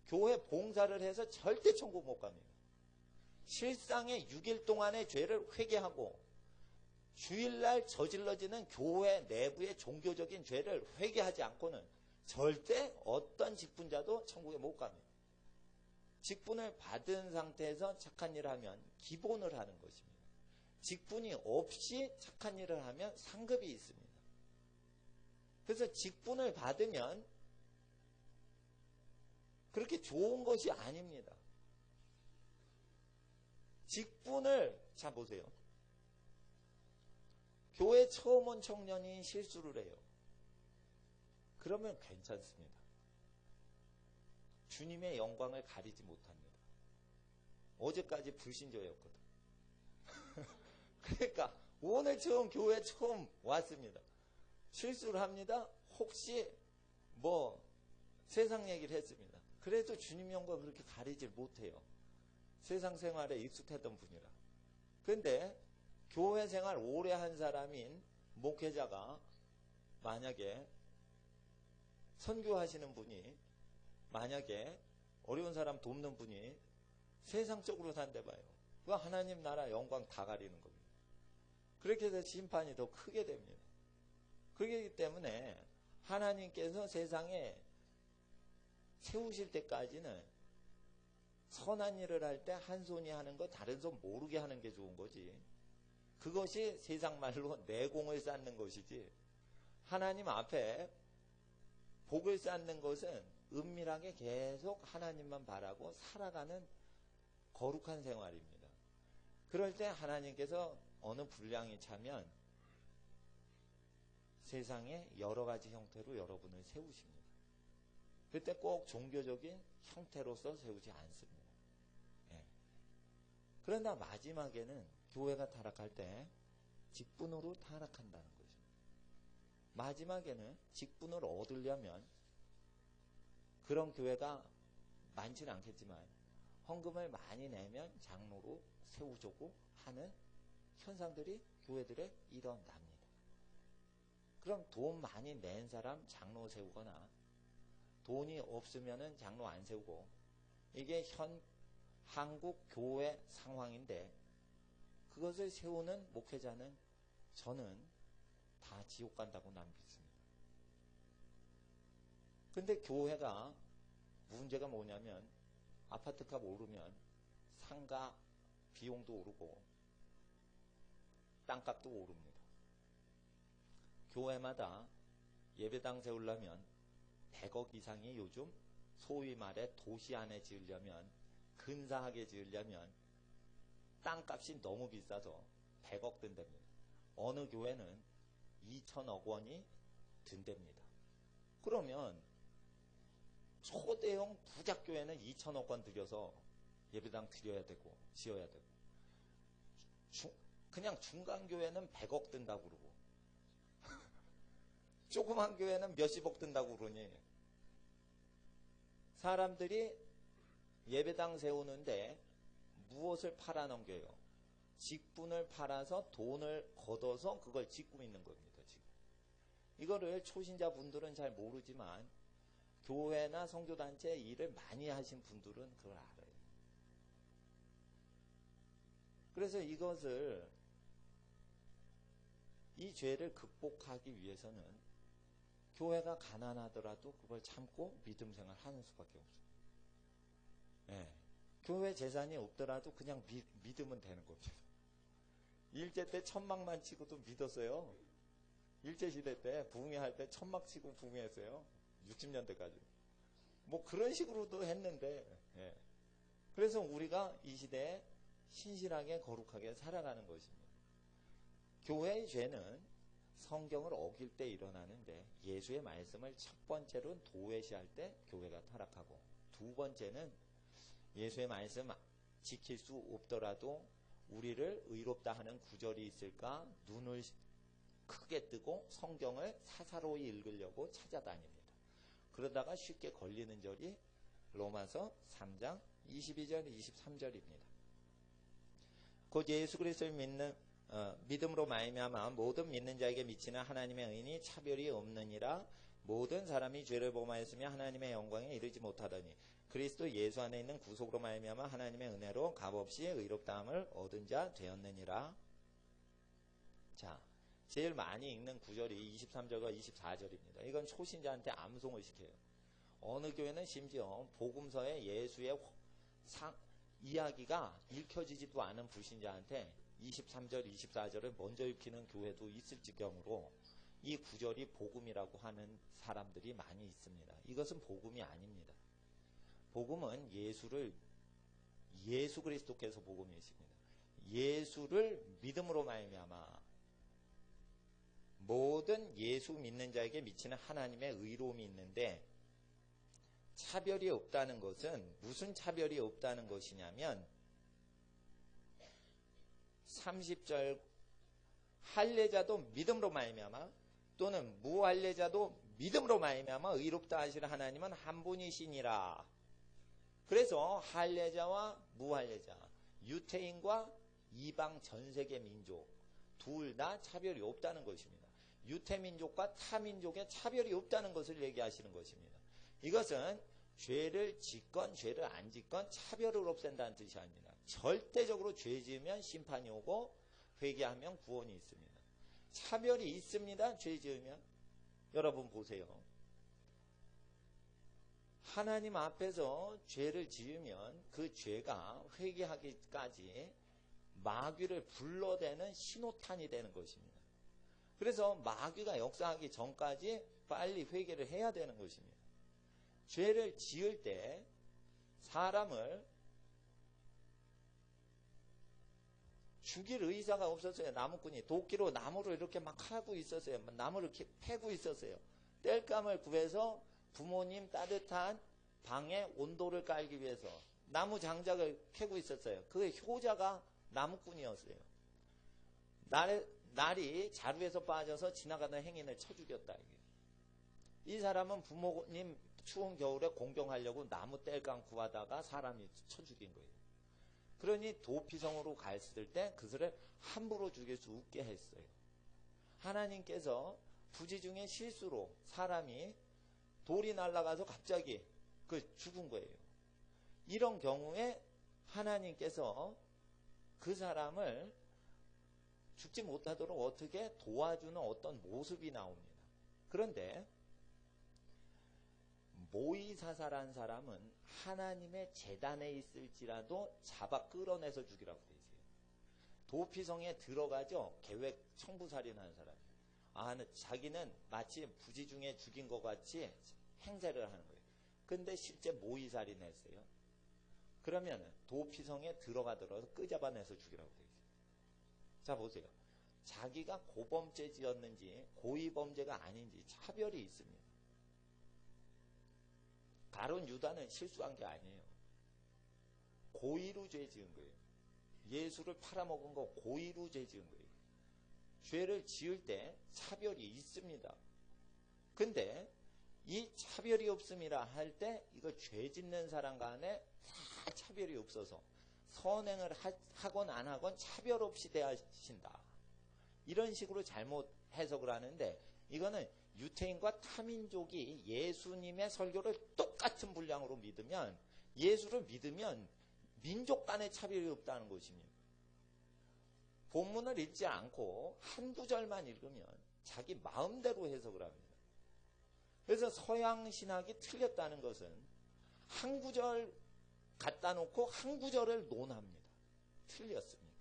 교회 봉사를 해서 절대 천국 못 갑니다. 실상의 6일 동안의 죄를 회개하고 주일날 저질러지는 교회 내부의 종교적인 죄를 회개하지 않고는 절대 어떤 직분자도 천국에 못 갑니다. 직분을 받은 상태에서 착한 일을 하면 기본을 하는 것입니다. 직분이 없이 착한 일을 하면 상급이 있습니다. 그래서 직분을 받으면 그렇게 좋은 것이 아닙니다. 직분을, 자 보세요. 교회 처음 온 청년이 실수를 해요. 그러면 괜찮습니다. 주님의 영광을 가리지 못합니다. 어제까지 불신자였거든. 그러니까 오늘 처음 교회 처음 왔습니다. 실수를 합니다. 혹시 세상 얘기를 했습니다. 그래도 주님 영광 그렇게 가리질 못해요. 세상 생활에 익숙했던 분이라. 근데 교회 생활 오래 한 사람인 목회자가 만약에 선교하시는 분이 만약에 어려운 사람 돕는 분이 세상적으로 산대 봐요. 그거 하나님 나라 영광 다 가리는 겁니다. 그렇게 해서 심판이 더 크게 됩니다. 그렇기 때문에 하나님께서 세상에 세우실 때까지는 선한 일을 할 때 한 손이 하는 거 다른 손 모르게 하는 게 좋은 거지. 그것이 세상 말로 내공을 쌓는 것이지. 하나님 앞에 복을 쌓는 것은 은밀하게 계속 하나님만 바라고 살아가는 거룩한 생활입니다. 그럴 때 하나님께서 어느 분량이 차면 세상에 여러 가지 형태로 여러분을 세우십니다. 그때 꼭 종교적인 형태로서 세우지 않습니다. 예. 그러나 마지막에는 교회가 타락할 때 직분으로 타락한다는 거죠. 마지막에는 직분을 얻으려면 그런 교회가 많지는 않겠지만 헌금을 많이 내면 장로로 세우자고 하는 현상들이 교회들에 일어납니다. 그럼 돈 많이 낸 사람 장로 세우거나 돈이 없으면은 장로 안 세우고 이게 한국 교회 상황인데 그것을 세우는 목회자는 저는 다 지옥 간다고 난 믿습니다. 근데 교회가 문제가 뭐냐면 아파트값 오르면 상가 비용도 오르고 땅값도 오릅니다. 교회마다 예배당 세우려면 100억 이상이 요즘 소위 말해 도시 안에 지으려면 근사하게 지으려면 땅값이 너무 비싸서 100억 든답니다. 어느 교회는 2천억 원이 든답니다. 그러면 초대형 부작교회는 2천억 원 들여서 예배당 드려야 되고 지어야 되고 그냥 중간교회는 100억 든다고 그러고 조그만 교회는 몇십억 든다고 그러니 사람들이 예배당 세우는데 무엇을 팔아넘겨요? 직분을 팔아서 돈을 걷어서 그걸 짓고 있는 겁니다. 지금 이거를 초신자분들은 잘 모르지만 교회나 선교단체 일을 많이 하신 분들은 그걸 알아요. 그래서 이 죄를 극복하기 위해서는 교회가 가난하더라도 그걸 참고 믿음 생활 하는 수밖에 없어요. 네. 교회 재산이 없더라도 그냥 믿으면 되는 겁니다. 일제 때 천막만 치고도 믿었어요. 일제시대 때 부흥회할 때 천막 치고 부흥했어요. 60년대까지. 뭐 그런 식으로도 했는데, 예. 그래서 우리가 이 시대에 신실하게 거룩하게 살아가는 것입니다. 교회의 죄는 성경을 어길 때 일어나는데 예수의 말씀을 첫 번째로는 도외시할 때 교회가 타락하고, 두 번째는 예수의 말씀 지킬 수 없더라도 우리를 의롭다 하는 구절이 있을까 눈을 크게 뜨고 성경을 사사로이 읽으려고 찾아다닙니다. 그러다가 쉽게 걸리는 절이 로마서 3장 22절 23절입니다. 곧 예수 그리스도를 믿음으로 말미암아 모든 믿는 자에게 미치는 하나님의 의인이 차별이 없느니라. 모든 사람이 죄를 범하였으며 하나님의 영광에 이르지 못하더니 그리스도 예수 안에 있는 구속으로 말미암아 하나님의 은혜로 값없이 의롭다함을 얻은 자 되었느니라. 자, 제일 많이 읽는 구절이 23절과 24절입니다. 이건 초신자한테 암송을 시켜요. 어느 교회는 심지어 복음서에 예수의 이야기가 읽혀지지도 않은 불신자한테 23절, 24절을 먼저 읽히는 교회도 있을 지경으로 이 구절이 복음이라고 하는 사람들이 많이 있습니다. 이것은 복음이 아닙니다. 복음은 예수 그리스도께서 복음이십니다. 예수를 믿음으로 말미암아 모든 예수 믿는 자에게 미치는 하나님의 의로움이 있는데, 차별이 없다는 것은 무슨 차별이 없다는 것이냐면 30절 할례자도 믿음으로 말미암아 또는 무할례자도 믿음으로 말미암아 의롭다 하시는 하나님은 한 분이시니라. 그래서 할례자와 무할례자, 유태인과 이방 전세계 민족 둘 다 차별이 없다는 것입니다. 유태민족과 타민족에 차별이 없다는 것을 얘기하시는 것입니다. 이것은 죄를 짓건 죄를 안 짓건 차별을 없앤다는 뜻이 아닙니다. 절대적으로 죄 지으면 심판이 오고 회개하면 구원이 있습니다. 차별이 있습니다. 죄 지으면. 여러분 보세요. 하나님 앞에서 죄를 지으면 그 죄가 회개하기까지 마귀를 불러대는 신호탄이 되는 것입니다. 그래서 마귀가 역사하기 전까지 빨리 회개를 해야 되는 것입니다. 죄를 지을 때 사람을 죽일 의사가 없었어요. 나무꾼이 도끼로 나무를 이렇게 막 하고 있었어요. 나무를 이렇게 패고 있었어요. 땔감을 구해서 부모님 따뜻한 방에 온도를 깔기 위해서 나무 장작을 캐고 있었어요. 그의 효자가 나무꾼이었어요. 날이 자루에서 빠져서 지나가는 행인을 쳐 죽였다. 이 사람은 부모님 추운 겨울에 공경하려고 나무 땔감 구하다가 사람이 쳐 죽인 거예요. 그러니 도피성으로 갔을 때 그들을 함부로 죽일 수 없게 했어요. 하나님께서 부지 중에 실수로 사람이 돌이 날아가서 갑자기 죽은 거예요. 이런 경우에 하나님께서 그 사람을 죽지 못하도록 어떻게 도와주는 어떤 모습이 나옵니다. 그런데 모이사사란 사람은 하나님의 제단에 있을지라도 잡아 끌어내서 죽이라고 되어 있어요. 도피성에 들어가죠. 계획 청부살인하는 사람이에요. 자기는 마치 부지 중에 죽인 것 같이 행세를 하는 거예요. 근데 실제 모이살인 했어요. 그러면 도피성에 들어가더라도 끄잡아내서 죽이라고 되어 있어요. 자 보세요. 자기가 고범죄 지었는지 고의범죄가 아닌지 차별이 있습니다. 가룟 유다는 실수한 게 아니에요. 고의로 죄 지은 거예요. 예수를 팔아먹은 거 고의로 죄 지은 거예요. 죄를 지을 때 차별이 있습니다. 근데 이 차별이 없음이라 할 때 이거 죄 짓는 사람 간에 다 차별이 없어서 선행을 하건 안 하건 차별 없이 대하신다. 이런 식으로 잘못 해석을 하는데, 이거는 유태인과 타민족이 예수님의 설교를 똑같은 분량으로 믿으면, 예수를 믿으면 민족 간의 차별이 없다는 것입니다. 본문을 읽지 않고 한 구절만 읽으면 자기 마음대로 해석을 합니다. 그래서 서양 신학이 틀렸다는 것은 한 구절 갖다 놓고 한 구절을 논합니다. 틀렸습니다.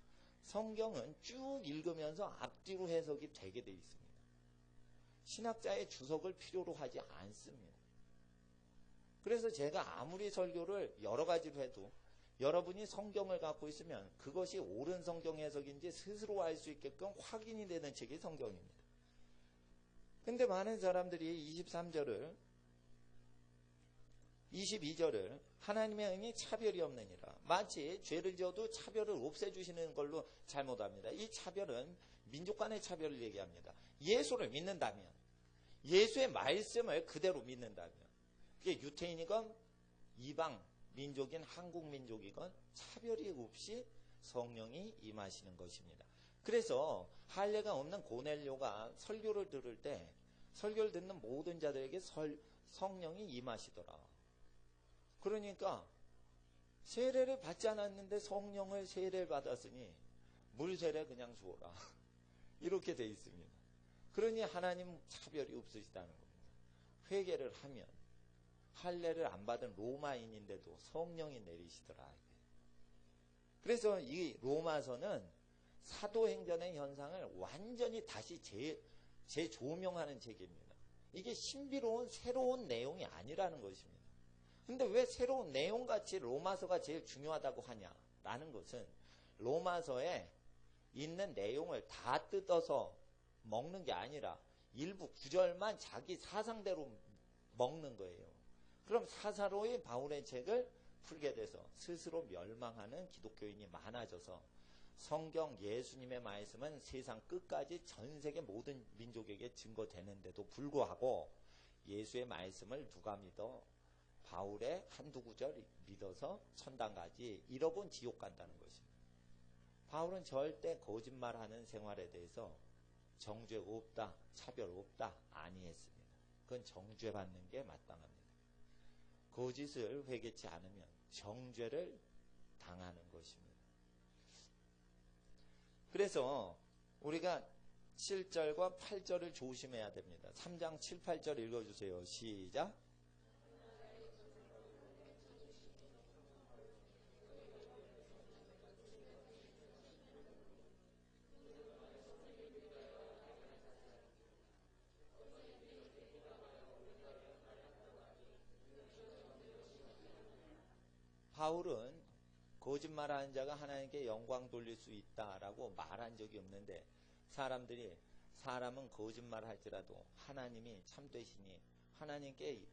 성경은 쭉 읽으면서 앞뒤로 해석이 되게 되어 있습니다. 신학자의 주석을 필요로 하지 않습니다. 그래서 제가 아무리 설교를 여러 가지로 해도 여러분이 성경을 갖고 있으면 그것이 옳은 성경 해석인지 스스로 알 수 있게끔 확인이 되는 책이 성경입니다. 근데 많은 사람들이 23절을 22절을 하나님의 의미 차별이 없느니라. 마치 죄를 지어도 차별을 없애주시는 걸로 잘못합니다. 이 차별은 민족 간의 차별을 얘기합니다. 예수를 믿는다면, 예수의 말씀을 그대로 믿는다면, 그게 유태인이건 이방 민족인 한국 민족이건 차별이 없이 성령이 임하시는 것입니다. 그래서 할례가 없는 고넬료가 설교를 들을 때 설교를 듣는 모든 자들에게 성령이 임하시더라. 그러니까 세례를 받지 않았는데 성령을 세례를 받았으니 물 세례 그냥 주어라. 이렇게 돼 있습니다. 그러니 하나님 차별이 없으시다는 겁니다. 회개를 하면 할례를 안 받은 로마인인데도 성령이 내리시더라. 그래서 이 로마서는 사도행전의 현상을 완전히 다시 재조명하는 책입니다. 이게 신비로운 새로운 내용이 아니라는 것입니다. 근데 왜 새로운 내용같이 로마서가 제일 중요하다고 하냐라는 것은 로마서에 있는 내용을 다 뜯어서 먹는 게 아니라 일부 구절만 자기 사상대로 먹는 거예요. 그럼 사사로이 바울의 책을 풀게 돼서 스스로 멸망하는 기독교인이 많아져서 성경 예수님의 말씀은 세상 끝까지 전 세계 모든 민족에게 증거되는데도 불구하고 예수의 말씀을 누가 믿어? 바울의 한두 구절 믿어서 천당 가지, 잃어본 지옥 간다는 것입니다. 바울은 절대 거짓말하는 생활에 대해서 정죄 없다, 차별 없다 아니했습니다. 그건 정죄 받는 게 마땅합니다. 거짓을 회개치 않으면 정죄를 당하는 것입니다. 그래서 우리가 7절과 8절을 조심해야 됩니다. 3장 7, 8절 읽어주세요. 시작. 바울은 거짓말하는 자가 하나님께 영광 돌릴 수 있다라고 말한 적이 없는데, 사람은 거짓말할지라도 하나님이 참되시니 하나님께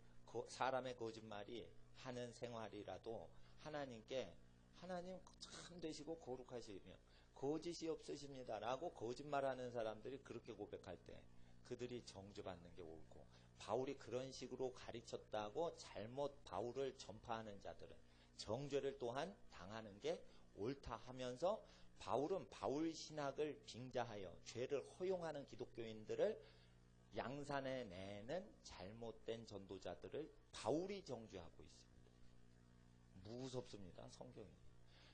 사람의 거짓말이 하는 생활이라도 하나님께 하나님 참되시고 거룩하시며 거짓이 없으십니다라고 거짓말하는 사람들이 그렇게 고백할 때 그들이 정죄받는 게 옳고, 바울이 그런 식으로 가르쳤다고 잘못 바울을 전파하는 자들은 정죄를 또한 당하는 게 옳다 하면서, 바울은 바울 신학을 빙자하여 죄를 허용하는 기독교인들을 양산해 내는 잘못된 전도자들을 바울이 정죄하고 있습니다. 무섭습니다, 성경이.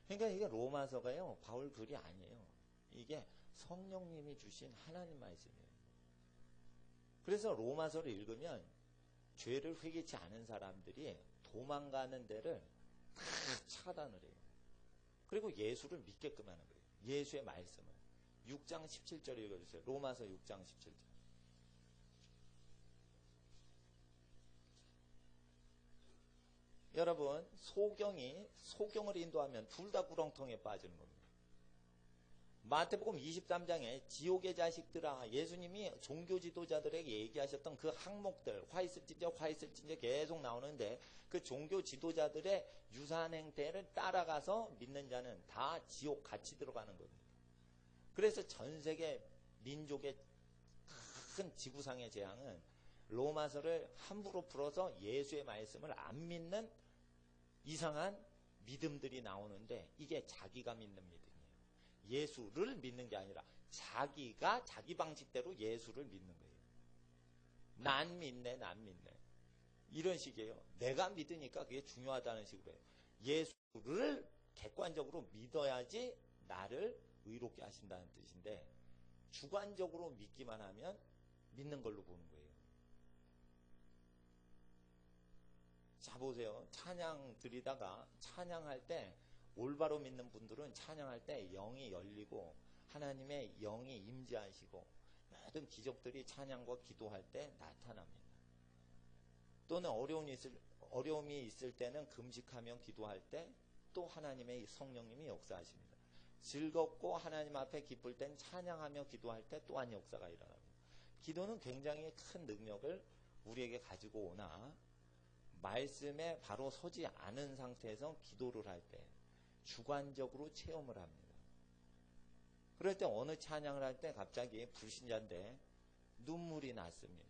그러니까 이게 로마서가요, 바울 글이 아니에요. 이게 성령님이 주신 하나님 말씀이에요. 그래서 로마서를 읽으면 죄를 회개치 않은 사람들이 도망가는 데를 다 차단을 해요. 그리고 예수를 믿게끔 하는 거예요. 예수의 말씀을. 6장 17절 읽어주세요. 로마서 6장 17절. 여러분, 소경을 인도하면 둘 다 구렁텅이에 빠지는 겁니다. 마태복음 23장에 지옥의 자식들아, 예수님이 종교 지도자들에게 얘기하셨던 그 항목들, 화 있을진저 계속 나오는데, 그 종교 지도자들의 유사한 행태를 따라가서 믿는 자는 다 지옥 같이 들어가는 겁니다. 그래서 전 세계 민족의 큰 지구상의 재앙은 로마서를 함부로 풀어서 예수의 말씀을 안 믿는 이상한 믿음들이 나오는데 이게 자기가 믿는 믿음이에요. 예수를 믿는 게 아니라 자기가 자기 방식대로 예수를 믿는 거예요. 난 믿네. 이런 식이에요. 내가 믿으니까 그게 중요하다는 식으로 해요. 예수를 객관적으로 믿어야지 나를 의롭게 하신다는 뜻인데 주관적으로 믿기만 하면 믿는 걸로 보는 거예요. 자 보세요. 찬양 드리다가 찬양할 때 올바로 믿는 분들은 찬양할 때 영이 열리고 하나님의 영이 임재하시고 모든 기적들이 찬양과 기도할 때 나타납니다. 또는 어려움이 있을 때는 금식하며 기도할 때 또 하나님의 성령님이 역사하십니다. 즐겁고 하나님 앞에 기쁠 땐 찬양하며 기도할 때 또한 역사가 일어납니다. 기도는 굉장히 큰 능력을 우리에게 가지고 오나 말씀에 바로 서지 않은 상태에서 기도를 할 때 주관적으로 체험을 합니다. 그럴 때 어느 찬양을 할 때 갑자기 불신자인데 눈물이 났습니다.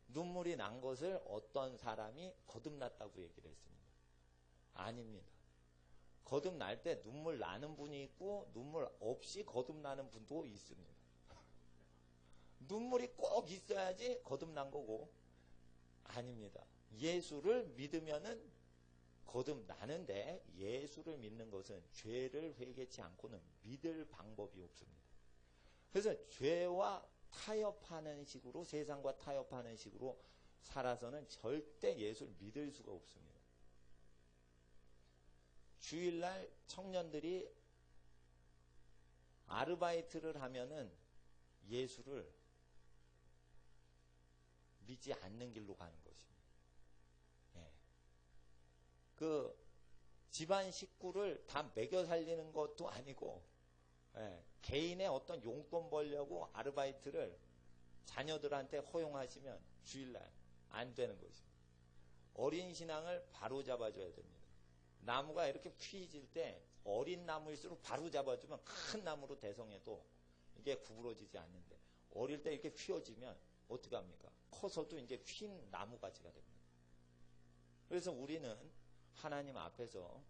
눈물이 난 것을 어떤 사람이 거듭났다고 얘기를 했습니다. 아닙니다. 거듭날 때 눈물 나는 분이 있고 눈물 없이 거듭나는 분도 있습니다. 눈물이 꼭 있어야지 거듭난 거고 아닙니다. 예수를 믿으면은 거듭나는데 예수를 믿는 것은 죄를 회개치 않고는 믿을 방법이 없습니다. 그래서 죄와 타협하는 식으로 세상과 타협하는 식으로 살아서는 절대 예수를 믿을 수가 없습니다. 주일날 청년들이 아르바이트를 하면은 예수를 믿지 않는 길로 가는 것입니다. 예. 그 집안 식구를 다 먹여 살리는 것도 아니고 예. 개인의 어떤 용돈 벌려고 아르바이트를 자녀들한테 허용하시면 주일날 안 되는 것입니다. 어린 신앙을 바로 잡아줘야 됩니다. 나무가 이렇게 휘질 때 어린 나무일수록 바로 잡아주면 큰 나무로 대성해도 이게 구부러지지 않는데 어릴 때 이렇게 휘어지면 어떻게 합니까? 커서도 이제 휜 나무가지가 됩니다. 그래서 우리는 하나님 앞에서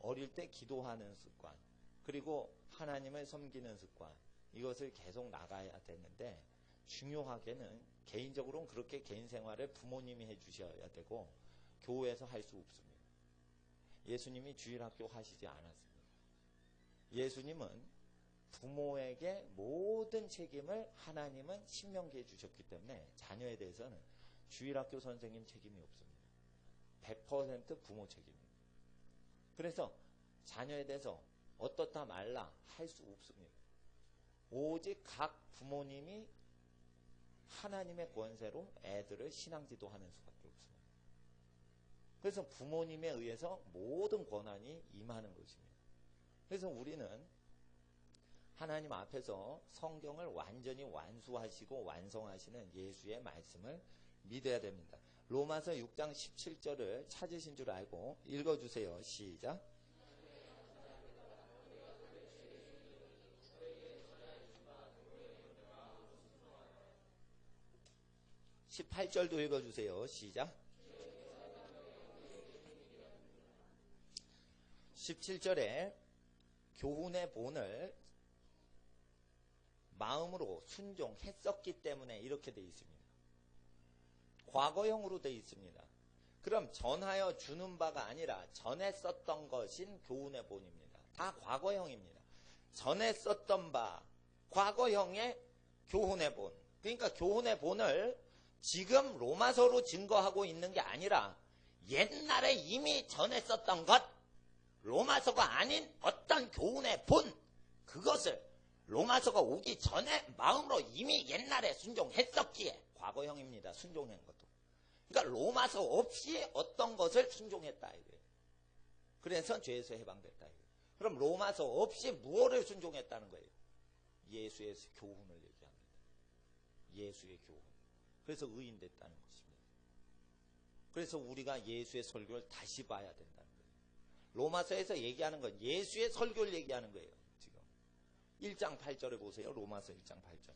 어릴 때 기도하는 습관 그리고 하나님을 섬기는 습관 이것을 계속 나가야 되는데 중요하게는 개인적으로는 그렇게 개인 생활을 부모님이 해주셔야 되고 교회에서 할 수 없습니다. 예수님이 주일학교 하시지 않았습니다. 예수님은 부모에게 모든 책임을 하나님은 신명기에 주셨기 때문에 자녀에 대해서는 주일학교 선생님 책임이 없습니다. 100% 부모 책임입니다. 그래서 자녀에 대해서 어떻다 말라 할 수 없습니다. 오직 각 부모님이 하나님의 권세로 애들을 신앙지도하는 수밖에 없습니다. 그래서 부모님에 의해서 모든 권한이 임하는 것입니다. 그래서 우리는 하나님 앞에서 성경을 완전히 완수하시고 완성하시는 예수의 말씀을 믿어야 됩니다. 로마서 6장 17절을 찾으신 줄 알고 읽어주세요. 시작. 18절도 읽어주세요. 시작. 17절에 교훈의 본을 마음으로 순종했었기 때문에 이렇게 되어 있습니다. 과거형으로 되어 있습니다. 그럼 전하여 주는 바가 아니라 전에 썼던 것인 교훈의 본입니다. 다 과거형입니다. 전에 썼던 바, 과거형의 교훈의 본. 그러니까 교훈의 본을 지금 로마서로 증거하고 있는 게 아니라 옛날에 이미 전에 썼던 것, 로마서가 아닌 어떤 교훈의 본, 그것을 로마서가 오기 전에 마음으로 이미 옛날에 순종했었기에 과거형입니다. 순종한 것도. 그러니까 로마서 없이 어떤 것을 순종했다 이거예요. 그래서 죄에서 해방됐다 이거예요. 그럼 로마서 없이 무엇을 순종했다는 거예요? 예수의 교훈을 얘기합니다. 예수의 교훈. 그래서 의인 됐다는 것입니다. 그래서 우리가 예수의 설교를 다시 봐야 된다는 거예요. 로마서에서 얘기하는 건 예수의 설교를 얘기하는 거예요. 지금 1장 8절에 보세요. 로마서 1장 8절.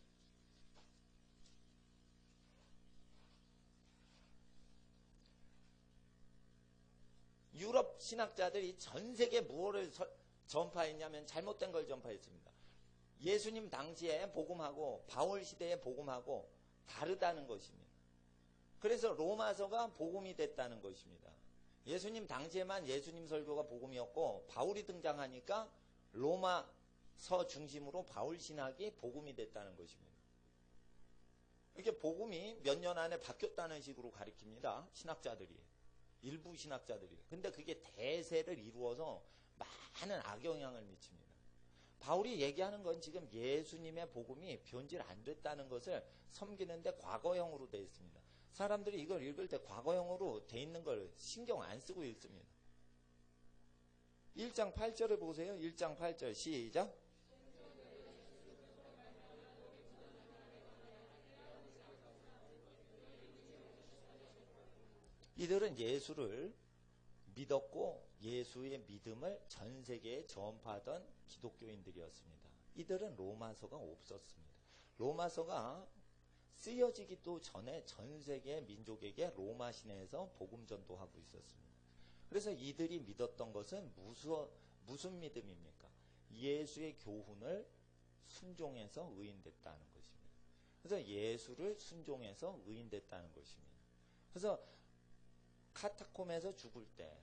신학자들이 전 세계 무엇을 전파했냐면 잘못된 걸 전파했습니다. 예수님 당시에 복음하고 바울 시대의 복음하고 다르다는 것입니다. 그래서 로마서가 복음이 됐다는 것입니다. 예수님 당시에만 예수님 설교가 복음이었고 바울이 등장하니까 로마서 중심으로 바울 신학이 복음이 됐다는 것입니다. 이렇게 복음이 몇 년 안에 바뀌었다는 식으로 가리킵니다. 신학자들이. 일부 신학자들이. 근데 그게 대세를 이루어서 많은 악영향을 미칩니다. 바울이 얘기하는 건 지금 예수님의 복음이 변질 안 됐다는 것을 섬기는데 과거형으로 되어 있습니다. 사람들이 이걸 읽을 때 과거형으로 되어 있는 걸 신경 안 쓰고 읽습니다. 1장 8절을 보세요. 1장 8절 시작. 이들은 예수를 믿었고 예수의 믿음을 전 세계에 전파하던 기독교인들이었습니다. 이들은 로마서가 없었습니다. 로마서가 쓰여지기도 전에 전 세계 민족에게 로마 시내에서 복음 전도하고 있었습니다. 그래서 이들이 믿었던 것은 무슨 믿음입니까? 예수의 교훈을 순종해서 의인됐다는 것입니다. 그래서 예수를 순종해서 의인됐다는 것입니다. 그래서 카타콤에서 죽을 때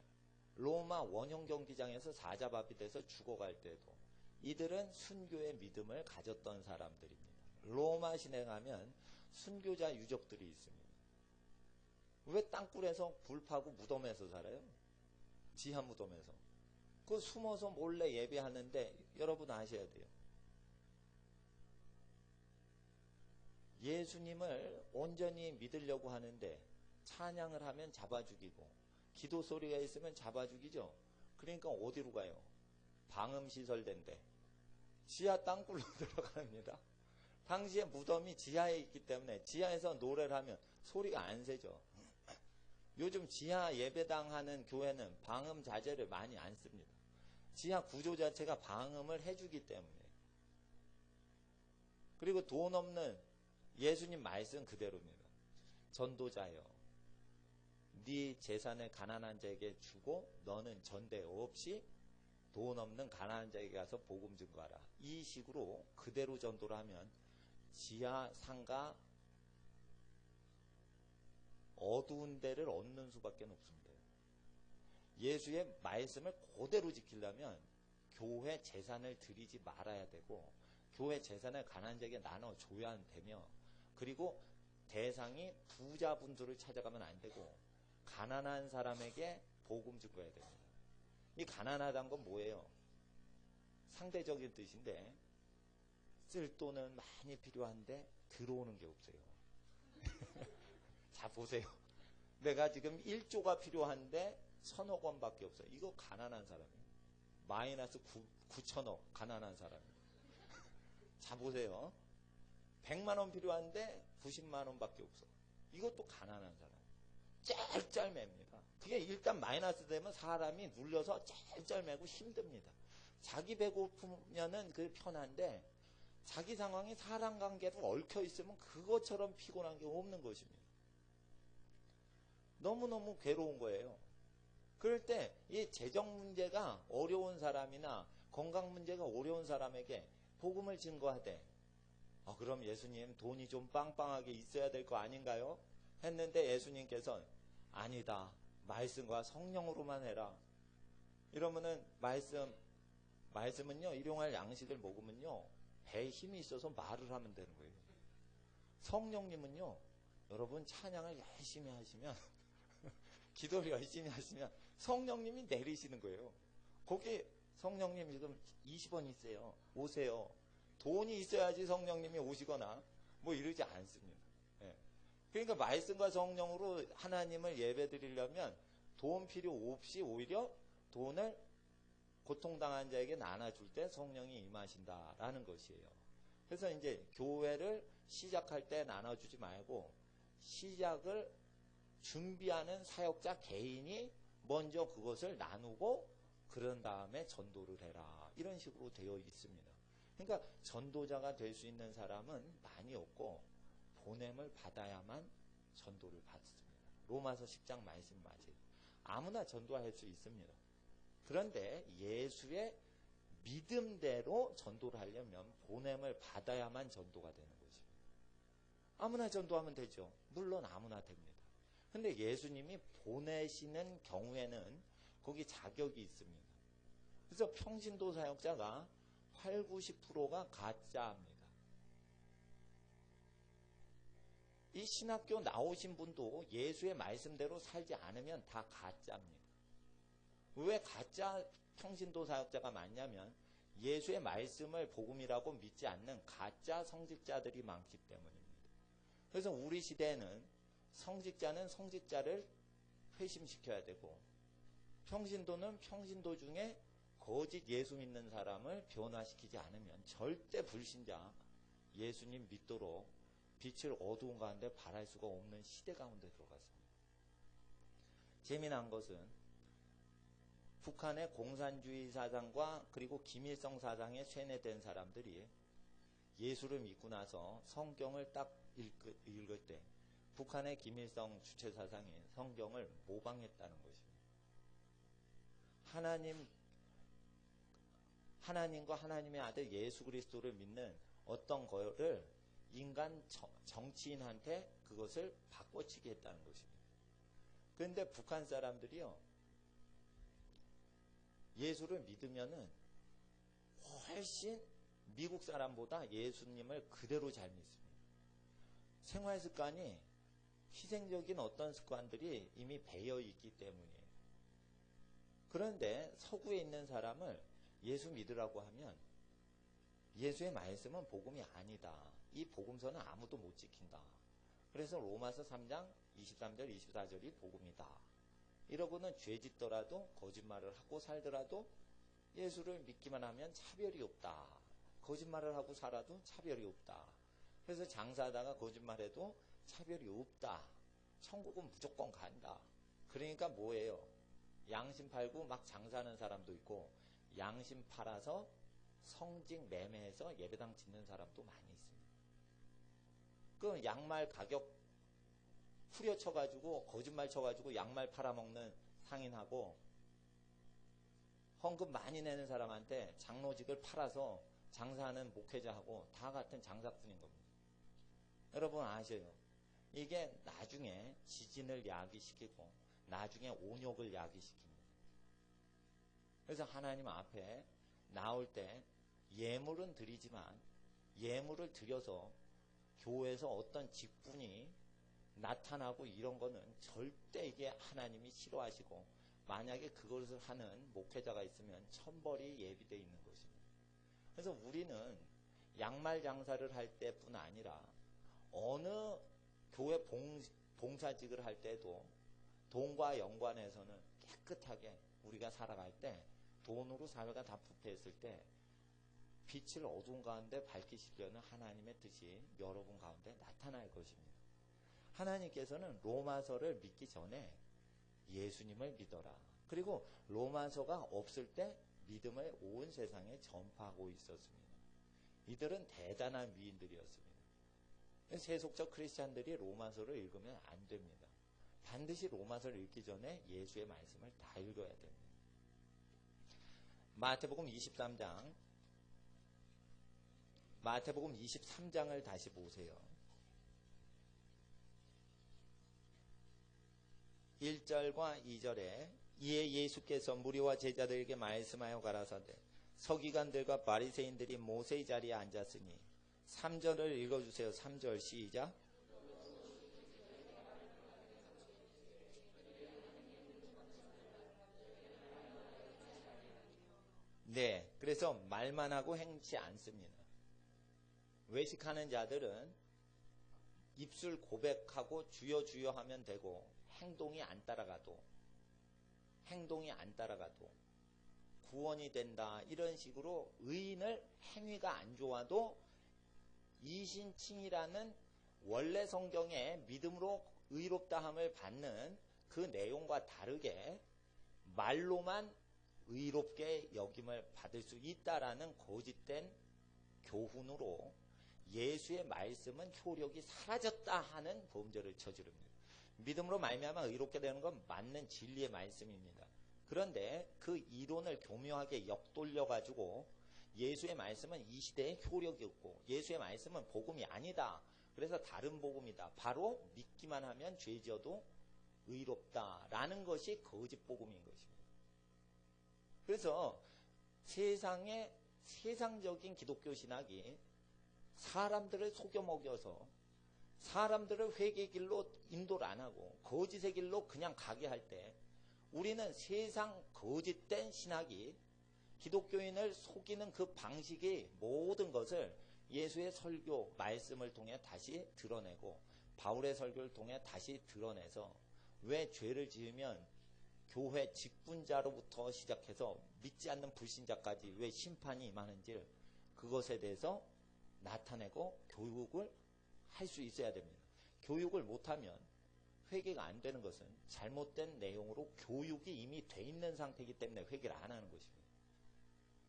로마 원형 경기장에서 사자밥이 돼서 죽어갈 때도 이들은 순교의 믿음을 가졌던 사람들입니다. 로마 시내 가면 순교자 유적들이 있습니다. 왜 땅굴에서 불 파고 무덤에서 살아요? 지하 무덤에서. 그 숨어서 몰래 예배하는데 여러분 아셔야 돼요. 예수님을 온전히 믿으려고 하는데 찬양을 하면 잡아 죽이고 기도 소리가 있으면 잡아 죽이죠. 그러니까 어디로 가요? 방음시설된데 지하 땅굴로 들어갑니다. 당시에 무덤이 지하에 있기 때문에 지하에서 노래를 하면 소리가 안 새죠. 요즘 지하 예배당 하는 교회는 방음 자재를 많이 안 씁니다. 지하 구조 자체가 방음을 해주기 때문에. 그리고 돈 없는 예수님 말씀 그대로입니다. 전도자여 네 재산을 가난한 자에게 주고 너는 전대 없이 돈 없는 가난한 자에게 가서 복음 증거하라. 이 식으로 그대로 전도를 하면 지하 상가 어두운 데를 얻는 수밖에 없습니다. 예수의 말씀을 그대로 지키려면 교회 재산을 드리지 말아야 되고 교회 재산을 가난한 자에게 나눠줘야 되며 그리고 대상이 부자분들을 찾아가면 안 되고 가난한 사람에게 복음 증거해야 됩니다. 이 가난하다는 건 뭐예요? 상대적인 뜻인데 쓸 돈은 많이 필요한데 들어오는 게 없어요. 자 보세요. 내가 지금 1조가 필요한데 1,000억 원밖에 없어요. 이거 가난한 사람이에요. 마이너스 9천억 가난한 사람이에요. 자 보세요. 100만 원 필요한데 90만 원밖에 없어. 이것도 가난한 사람. 짤짤맵니다. 그게 일단 마이너스 되면 사람이 눌려서 짤짤매고 힘듭니다. 자기 배고프면은 그 편한데 자기 상황이 사람 관계로 얽혀 있으면 그것처럼 피곤한 게 없는 것입니다. 너무너무 괴로운 거예요. 그럴 때 이 재정 문제가 어려운 사람이나 건강 문제가 어려운 사람에게 복음을 증거하되 그럼 예수님 돈이 좀 빵빵하게 있어야 될 거 아닌가요? 했는데 예수님께서 아니다. 말씀과 성령으로만 해라. 이러면은 말씀은요 일용할 양식을 먹으면요 배에 힘이 있어서 말을 하면 되는 거예요. 성령님은요 여러분 찬양을 열심히 하시면 기도를 열심히 하시면 성령님이 내리시는 거예요. 거기 성령님 지금 20원 있어요. 오세요. 돈이 있어야지 성령님이 오시거나 뭐 이러지 않습니다. 예. 그러니까 말씀과 성령으로 하나님을 예배 드리려면 돈 필요 없이 오히려 돈을 고통당한 자에게 나눠줄 때 성령이 임하신다라는 것이에요. 그래서 이제 교회를 시작할 때 나눠주지 말고 시작을 준비하는 사역자 개인이 먼저 그것을 나누고 그런 다음에 전도를 해라. 이런 식으로 되어 있습니다. 그러니까 전도자가 될 수 있는 사람은 많이 없고 보냄을 받아야만 전도를 받습니다. 로마서 10장 말씀 맞아요. 아무나 전도할 수 있습니다. 그런데 예수의 믿음대로 전도를 하려면 보냄을 받아야만 전도가 되는 거죠. 아무나 전도하면 되죠. 물론 아무나 됩니다. 근데 예수님이 보내시는 경우에는 거기 자격이 있습니다. 그래서 평신도 사역자가 8, 90%가 가짜입니다. 이 신학교 나오신 분도 예수의 말씀대로 살지 않으면 다 가짜입니다. 왜 가짜 평신도 사역자가 많냐면 예수의 말씀을 복음이라고 믿지 않는 가짜 성직자들이 많기 때문입니다. 그래서 우리 시대에는 성직자는 성직자를 회심시켜야 되고 평신도는 평신도 중에 거짓 예수 믿는 사람을 변화시키지 않으면 절대 불신자 예수님 믿도록 빛을 어두운 가운데 발할 수가 없는 시대 가운데 들어갔습니다. 재미난 것은 북한의 공산주의 사상과 그리고 김일성 사상에 쇠뇌된 사람들이 예수를 믿고 나서 성경을 딱 읽을 때 북한의 김일성 주체 사상이 성경을 모방했다는 것입니다. 하나님과 하나님의 아들 예수 그리스도를 믿는 어떤 거를 인간 정치인한테 그것을 바꿔치기 했다는 것입니다. 그런데 북한 사람들이요, 예수를 믿으면은 훨씬 미국 사람보다 예수님을 그대로 잘 믿습니다. 생활 습관이 희생적인 어떤 습관들이 이미 배어 있기 때문이에요. 그런데 서구에 있는 사람을 예수 믿으라고 하면 예수의 말씀은 복음이 아니다. 이 복음서는 아무도 못 지킨다. 그래서 로마서 3장 23절 24절이 복음이다. 이러고는 죄 짓더라도 거짓말을 하고 살더라도 예수를 믿기만 하면 차별이 없다. 거짓말을 하고 살아도 차별이 없다. 그래서 장사하다가 거짓말해도 차별이 없다. 천국은 무조건 간다. 그러니까 뭐예요? 양심 팔고 막 장사하는 사람도 있고 양심 팔아서 성직 매매해서 예배당 짓는 사람도 많이 있습니다. 그 양말 가격 후려쳐가지고 거짓말 쳐가지고 양말 팔아먹는 상인하고 헌금 많이 내는 사람한테 장로직을 팔아서 장사하는 목회자하고 다 같은 장사꾼인 겁니다. 여러분 아셔요. 이게 나중에 지진을 야기시키고 나중에 온욕을 야기시킵니다. 그래서 하나님 앞에 나올 때 예물은 드리지만 예물을 드려서 교회에서 어떤 직분이 나타나고 이런 거는 절대 이게 하나님이 싫어하시고 만약에 그것을 하는 목회자가 있으면 천벌이 예비되어 있는 것입니다. 그래서 우리는 양말 장사를 할 때뿐 아니라 어느 교회 봉사직을 할 때도 돈과 연관해서는 깨끗하게 우리가 살아갈 때 돈으로 사회가 다 부패했을 때 빛을 어두운 가운데 밝히시려는 하나님의 뜻이 여러분 가운데 나타날 것입니다. 하나님께서는 로마서를 믿기 전에 예수님을 믿어라. 그리고 로마서가 없을 때 믿음을 온 세상에 전파하고 있었습니다. 이들은 대단한 위인들이었습니다. 세속적 크리스찬들이 로마서를 읽으면 안 됩니다. 반드시 로마서를 읽기 전에 예수의 말씀을 다 읽어야 됩니다. 마태복음 23장을 다시 보세요. 1절과 2절에 이에 예수께서 무리와 제자들에게 말씀하여 가라사대 서기관들과 바리새인들이 모세의 자리에 앉았으니 3절을 읽어주세요. 3절 시작. 네, 그래서 말만 하고 행치 않습니다. 외식하는 자들은 입술 고백하고 주여 주여 하면 되고 행동이 안 따라가도 구원이 된다. 이런 식으로 의인을 행위가 안 좋아도 이신칭이라는 원래 성경의 믿음으로 의롭다함을 받는 그 내용과 다르게 말로만 의롭게 여김을 받을 수 있다라는 거짓된 교훈으로 예수의 말씀은 효력이 사라졌다 하는 범죄를 저지릅니다. 믿음으로 말미암아 의롭게 되는 건 맞는 진리의 말씀입니다. 그런데 그 이론을 교묘하게 역돌려가지고 예수의 말씀은 이 시대에 효력이 없고 예수의 말씀은 복음이 아니다. 그래서 다른 복음이다. 바로 믿기만 하면 죄 지어도 의롭다라는 것이 거짓 복음인 것입니다. 그래서 세상의 세상적인 기독교 신학이 사람들을 속여 먹여서 사람들을 회개의 길로 인도를 안 하고 거짓의 길로 그냥 가게 할 때 우리는 세상 거짓된 신학이 기독교인을 속이는 그 방식의 모든 것을 예수의 설교, 말씀을 통해 다시 드러내고 바울의 설교를 통해 다시 드러내서 왜 죄를 지으면 교회 직분자로부터 시작해서 믿지 않는 불신자까지 왜 심판이 임하는지 그것에 대해서 나타내고 교육을 할 수 있어야 됩니다. 교육을 못하면 회개가 안 되는 것은 잘못된 내용으로 교육이 이미 돼 있는 상태이기 때문에 회개를 안 하는 것입니다.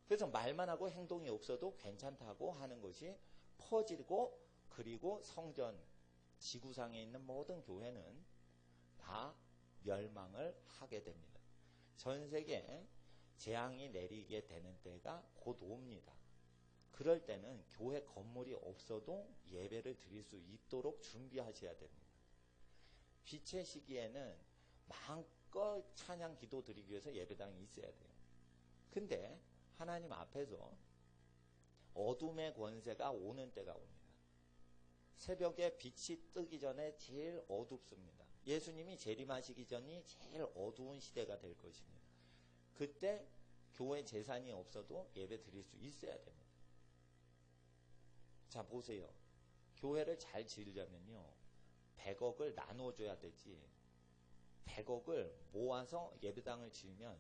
그래서 말만 하고 행동이 없어도 괜찮다고 하는 것이 퍼지고 그리고 성전, 지구상에 있는 모든 교회는 다 멸망을 하게 됩니다. 전 세계에 재앙이 내리게 되는 때가 곧 옵니다. 그럴 때는 교회 건물이 없어도 예배를 드릴 수 있도록 준비하셔야 됩니다. 빛의 시기에는 마음껏 찬양 기도 드리기 위해서 예배당이 있어야 돼요. 근데 하나님 앞에서 어둠의 권세가 오는 때가 옵니다. 새벽에 빛이 뜨기 전에 제일 어둡습니다. 예수님이 재림하시기 전이 제일 어두운 시대가 될 것입니다. 그때 교회 재산이 없어도 예배 드릴 수 있어야 됩니다. 자, 보세요. 교회를 잘 지으려면요 100억을 나눠줘야 되지 100억을 모아서 예배당을 지으면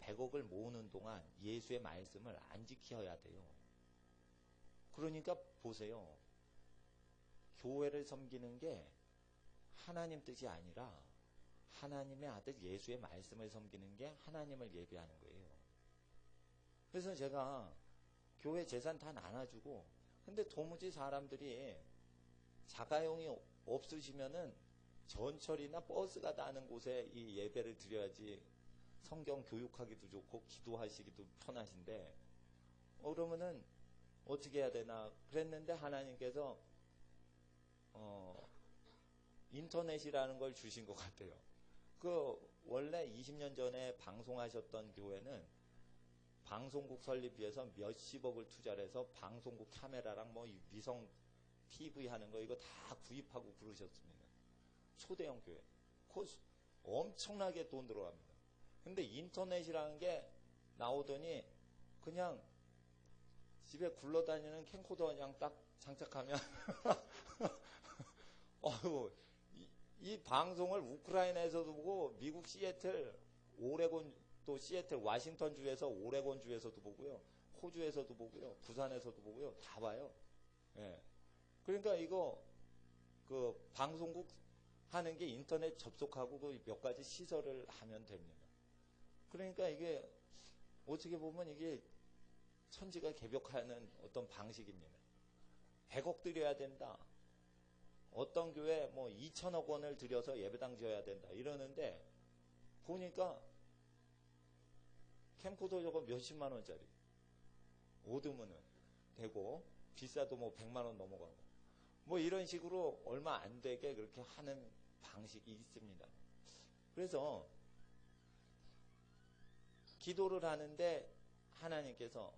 100억을 모으는 동안 예수의 말씀을 안 지켜야 돼요. 그러니까 보세요. 교회를 섬기는 게 하나님 뜻이 아니라 하나님의 아들 예수의 말씀을 섬기는 게 하나님을 예배하는 거예요. 그래서 제가 교회 재산 다 나눠주고 근데 도무지 사람들이 자가용이 없으시면은 전철이나 버스가 나는 곳에 이 예배를 드려야지 성경 교육하기도 좋고 기도하시기도 편하신데 그러면은 어떻게 해야 되나 그랬는데 하나님께서 인터넷이라는 걸 주신 것 같아요. 그 원래 20년 전에 방송하셨던 교회는 방송국 설립 위해서 몇십억을 투자를 해서 방송국 카메라랑 뭐 위성 TV 하는 거 이거 다 구입하고 그러셨습니다. 초대형 교회. 엄청나게 돈 들어갑니다. 근데 인터넷이라는 게 나오더니 그냥 집에 굴러다니는 캠코더 그냥 딱 장착하면 이 방송을 우크라이나에서도 보고 미국 시애틀, 오레곤 또 시애틀 와싱턴 주에서 오레곤 주에서도 보고요. 호주에서도 보고요. 부산에서도 보고요. 다 봐요. 예. 그러니까 이거 그 방송국 하는 게 인터넷 접속하고 그 몇 가지 시설을 하면 됩니다. 그러니까 이게 어떻게 보면 이게 천지가 개벽하는 어떤 방식입니다. 100억 들여야 된다. 어떤 교회 뭐 2천억 원을 들여서 예배당 지어야 된다. 이러는데 보니까 캠코더 저거 몇십만 원짜리 오드문은 되고 비싸도 뭐 100만 원 넘어가고 뭐 이런 식으로 얼마 안 되게 그렇게 하는 방식이 있습니다. 그래서 기도를 하는데 하나님께서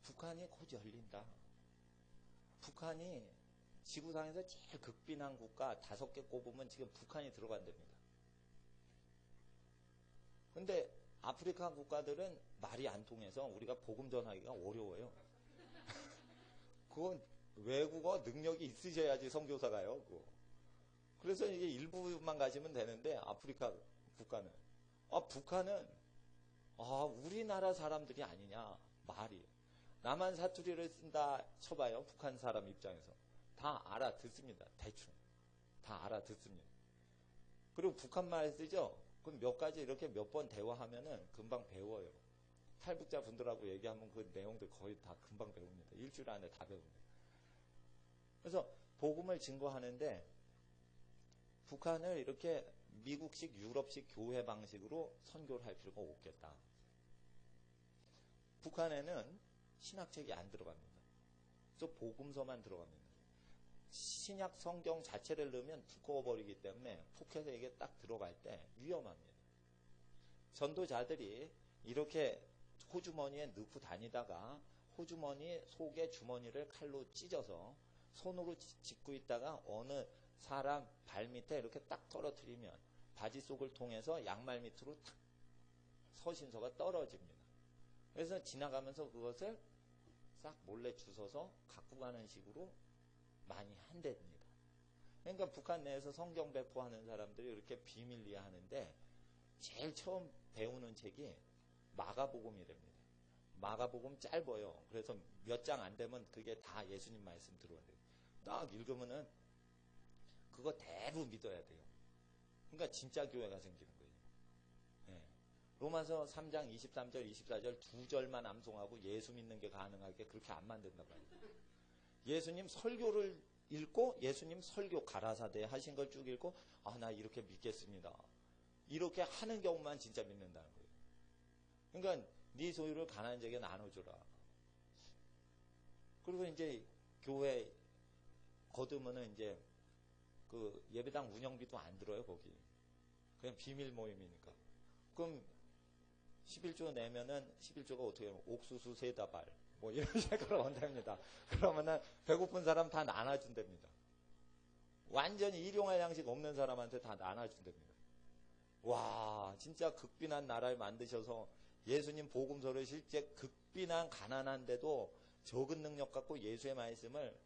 북한이 곧 열린다. 북한이 지구상에서 제일 극빈한 국가 5개 꼽으면 지금 북한이 들어간답니다. 근데 아프리카 국가들은 말이 안 통해서 우리가 복음 전하기가 어려워요. 그건 외국어 능력이 있으셔야지 선교사가요. 그래서 이게 일부만 가시면 되는데 아프리카 국가는 북한은 우리나라 사람들이 아니냐 말이 남한 사투리를 쓴다 쳐봐요. 북한 사람 입장에서 다 알아듣습니다. 대충 다 알아듣습니다. 그리고 북한 말 쓰죠. 그럼 몇 가지 이렇게 몇 번 대화하면은 금방 배워요. 탈북자 분들하고 얘기하면 그 내용들 거의 다 금방 배웁니다. 일주일 안에 다 배웁니다. 그래서 복음을 증거하는데 북한을 이렇게 미국식 유럽식 교회 방식으로 선교를 할 필요가 없겠다. 북한에는 신학책이 안 들어갑니다. 그래서 복음서만 들어갑니다. 신약 성경 자체를 넣으면 두꺼워 버리기 때문에 포켓에 이게 딱 들어갈 때 위험합니다. 전도자들이 이렇게 호주머니에 넣고 다니다가 호주머니 속에 주머니를 칼로 찢어서 손으로 짚고 있다가 어느 사람 발 밑에 이렇게 딱 떨어뜨리면 바지 속을 통해서 양말 밑으로 탁 서신서가 떨어집니다. 그래서 지나가면서 그것을 싹 몰래 주워서 갖고 가는 식으로 많이 한답니다. 그러니까 북한 내에서 성경 배포하는 사람들이 이렇게 비밀리에 하는데 제일 처음 배우는 책이 마가복음이랍니다. 마가복음 짧아요. 그래서 몇 장 안 되면 그게 다 예수님 말씀 들어야 돼요. 딱 읽으면은 그거 대부분 믿어야 돼요. 그러니까 진짜 교회가 생기는 거예요. 네. 로마서 3장 23절, 24절 두 절만 암송하고 예수 믿는 게 가능하게 그렇게 안 만든다고 합니다. 예수님 설교를 읽고 예수님 설교 가라사대 하신 걸 쭉 읽고 아, 나 이렇게 믿겠습니다. 이렇게 하는 경우만 진짜 믿는다는 거예요. 그러니까 네 소유를 가난한 자에게 나눠주라. 그리고 이제 교회 거두면은 이제 그 예배당 운영비도 안 들어요, 거기. 그냥 비밀 모임이니까. 그럼 11조 내면은 11조가 어떻게 하면 옥수수 3다발 뭐 이런 식으로 온답니다. 그러면은 배고픈 사람 다 나눠준답니다. 완전히 일용할 양식 없는 사람한테 다 나눠준답니다. 와, 진짜 극빈한 나라를 만드셔서 예수님 복음서를 실제 극빈한 가난한데도 적은 능력 갖고 예수의 말씀을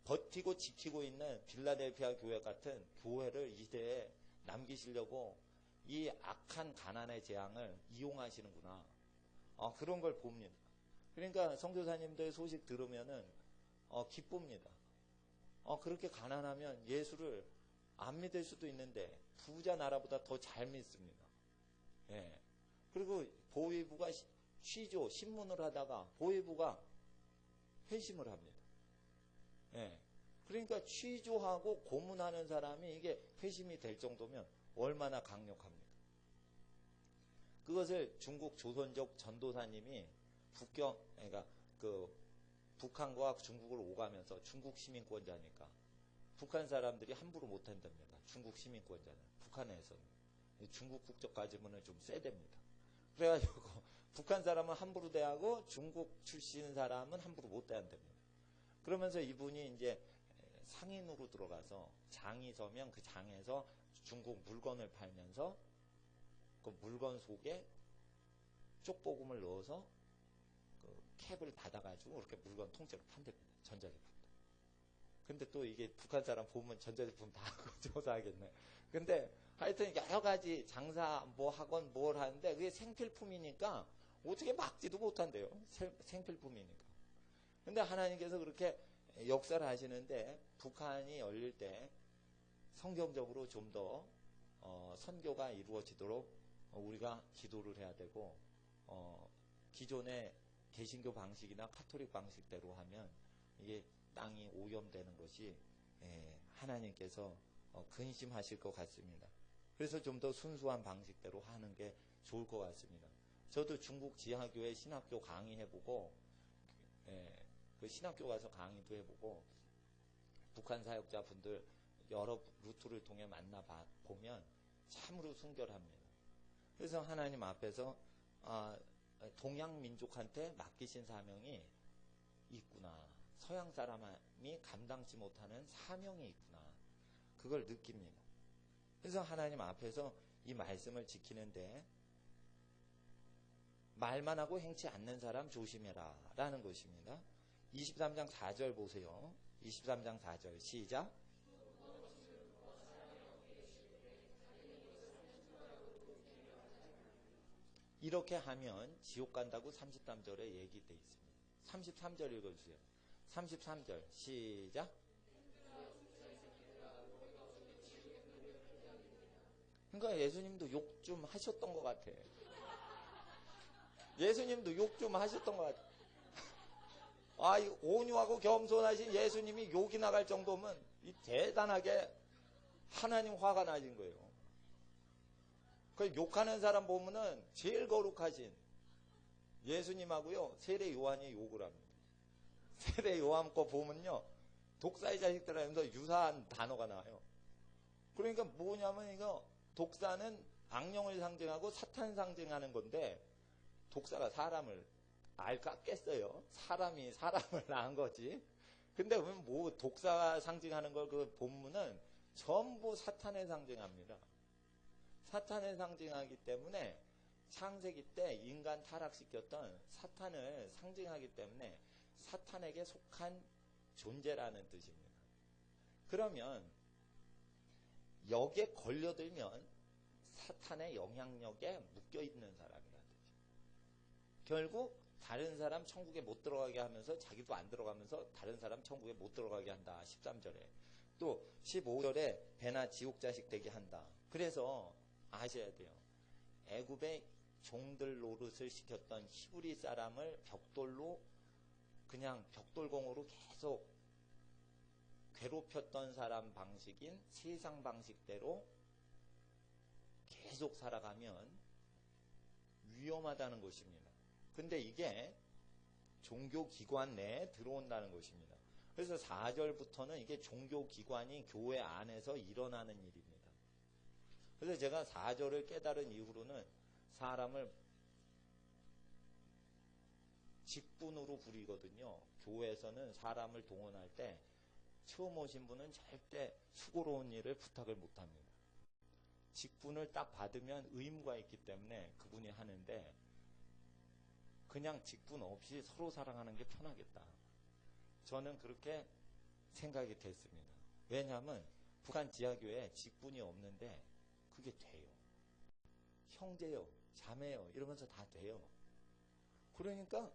버티고 지키고 있는 빌라델피아 교회 같은 교회를 이 시대에 남기시려고 이 악한 가난의 재앙을 이용하시는구나. 그런 걸 봅니다. 그러니까 선교사님들 소식 들으면은 기쁩니다. 그렇게 가난하면 예수를 안 믿을 수도 있는데 부자 나라보다 더 잘 믿습니다. 예. 그리고 보위부가 취조 신문을 하다가 보위부가 회심을 합니다. 예. 그러니까 취조하고 고문하는 사람이 이게 회심이 될 정도면 얼마나 강력합니까? 그것을 중국 조선족 전도사님이 그러니까 그 북한과 중국을 오가면서 중국 시민권자니까 북한 사람들이 함부로 못 한답니다. 중국 시민권자는 북한에서는 중국 국적 가지면은 좀 세답니다. 그래가지고 북한 사람은 함부로 대하고 중국 출신 사람은 함부로 못 대한답니다. 그러면서 이분이 이제 상인으로 들어가서 장이 서면 그 장에서 중국 물건을 팔면서 그 물건 속에 쪽보금을 넣어서 그 캡을 닫아가지고 그렇게 물건 통째로 판답니다. 전자제품. 근데 또 이게 북한 사람 보면 전자제품 다 조사하겠네. 근데 하여튼 여러 가지 장사 뭐 하건 뭘 하는데 그게 생필품이니까 어떻게 막지도 못한대요. 생필품이니까. 근데 하나님께서 그렇게 역사를 하시는데 북한이 열릴 때 성경적으로 좀 더 선교가 이루어지도록 우리가 기도를 해야 되고 기존의 개신교 방식이나 카톨릭 방식대로 하면 이게 땅이 오염되는 것이 하나님께서 근심하실 것 같습니다. 그래서 좀 더 순수한 방식대로 하는 게 좋을 것 같습니다. 저도 중국 지하교회 신학교 강의해보고 그 신학교 가서 강의도 해보고 북한 사역자분들 여러 루트를 통해 만나보면 참으로 순결합니다. 그래서 하나님 앞에서 동양 민족한테 맡기신 사명이 있구나. 서양 사람이 감당치 못하는 사명이 있구나. 그걸 느낍니다. 그래서 하나님 앞에서 이 말씀을 지키는데 말만 하고 행치 않는 사람 조심해라 라는 것입니다. 23장 4절 보세요. 23장 4절 시작. 이렇게 하면 지옥 간다고 33절에 얘기되어 있습니다. 33절 읽어주세요. 33절 시작. 그러니까 예수님도 욕 좀 하셨던 것 같아. 예수님도 욕 좀 하셨던 것 같아. 이 온유하고 겸손하신 예수님이 욕이 나갈 정도면 대단하게 하나님 화가 나신 거예요. 그 욕하는 사람 보면은 제일 거룩하신 예수님하고요, 세례 요한이 욕을 합니다. 세례 요한 거 보면요, 독사의 자식들 하면서 유사한 단어가 나와요. 그러니까 뭐냐면 이거 독사는 악령을 상징하고 사탄 상징하는 건데, 독사가 사람을 알 깎겠어요. 사람이 사람을 낳은 거지. 근데 뭐 독사 상징하는 걸 그 본문은 전부 사탄을 상징합니다. 사탄을 상징하기 때문에 창세기 때 인간 타락시켰던 사탄을 상징하기 때문에 사탄에게 속한 존재라는 뜻입니다. 그러면 여기에 걸려들면 사탄의 영향력에 묶여있는 사람이라는 뜻이죠. 결국 다른 사람 천국에 못 들어가게 하면서 자기도 안 들어가면서 다른 사람 천국에 못 들어가게 한다. 13절에. 또 15절에 배나 지옥 자식 되게 한다. 그래서 아셔야 돼요. 애굽의 종들 노릇을 시켰던 히브리 사람을 벽돌로 그냥 벽돌공으로 계속 괴롭혔던 사람 방식인 세상 방식대로 계속 살아가면 위험하다는 것입니다. 근데 이게 종교기관 내에 들어온다는 것입니다. 그래서 4절부터는 이게 종교기관이 교회 안에서 일어나는 일입니다. 그래서 제가 4절을 깨달은 이후로는 사람을 직분으로 부리거든요. 교회에서는 사람을 동원할 때 처음 오신 분은 절대 수고로운 일을 부탁을 못합니다. 직분을 딱 받으면 의무가 있기 때문에 그분이 하는데, 그냥 직분 없이 서로 사랑하는 게 편하겠다. 저는 그렇게 생각이 됐습니다. 왜냐하면 북한 지하교회에 직분이 없는데 그게 돼요. 형제요, 자매요 이러면서 다 돼요. 그러니까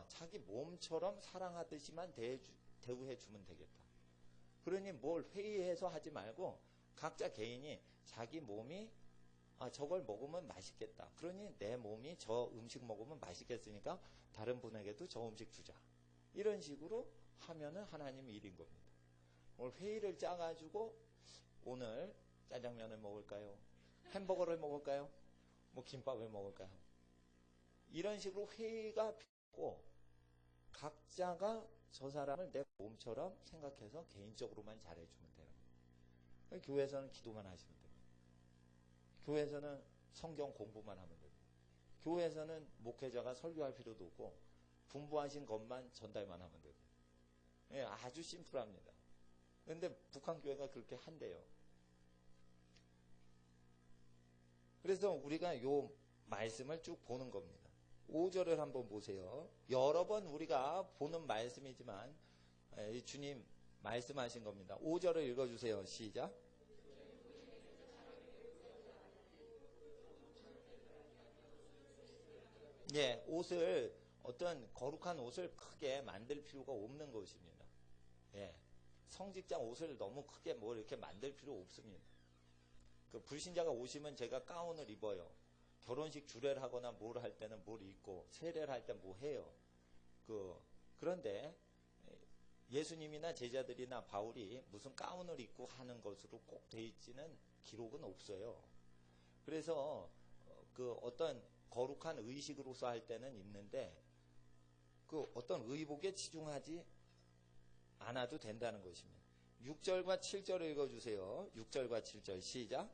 자기 몸처럼 사랑하듯이만 대우해 주면 되겠다. 그러니 뭘 회의해서 하지 말고 각자 개인이 자기 몸이 저걸 먹으면 맛있겠다. 그러니 내 몸이 저 음식 먹으면 맛있겠으니까 다른 분에게도 저 음식 주자. 이런 식으로 하면은 하나님 일인 겁니다. 오늘 회의를 짜가지고 오늘 짜장면을 먹을까요? 햄버거를 먹을까요? 뭐 김밥을 먹을까요? 이런 식으로 회의가 필요하고 각자가 저 사람을 내 몸처럼 생각해서 개인적으로만 잘해주면 되는 거예요. 교회에서는 기도만 하시면 됩니다. 교회에서는 성경 공부만 하면 됩니다. 교회에서는 목회자가 설교할 필요도 없고 분부하신 것만 전달만 하면 됩니다. 예, 아주 심플합니다. 그런데 북한 교회가 그렇게 한대요. 그래서 우리가 요 말씀을 쭉 보는 겁니다. 5절을 한번 보세요. 여러 번 우리가 보는 말씀이지만 주님 말씀하신 겁니다. 5절을 읽어주세요. 시작. 예, 옷을 어떤 거룩한 옷을 크게 만들 필요가 없는 것입니다. 예, 성직자 옷을 너무 크게 뭐 이렇게 만들 필요 없습니다. 그 불신자가 오시면 제가 가운을 입어요. 결혼식 주례를 하거나 뭘 할 때는 뭘 입고 세례를 할 때 뭐 해요. 그런데 예수님이나 제자들이나 바울이 무슨 가운을 입고 하는 것으로 꼭 돼 있지는 기록은 없어요. 그래서 어떤 거룩한 의식으로서 할 때는 입는데 어떤 의복에 치중하지 않아도 된다는 것입니다. 6절과 7절을 읽어주세요. 6절과 7절 시작.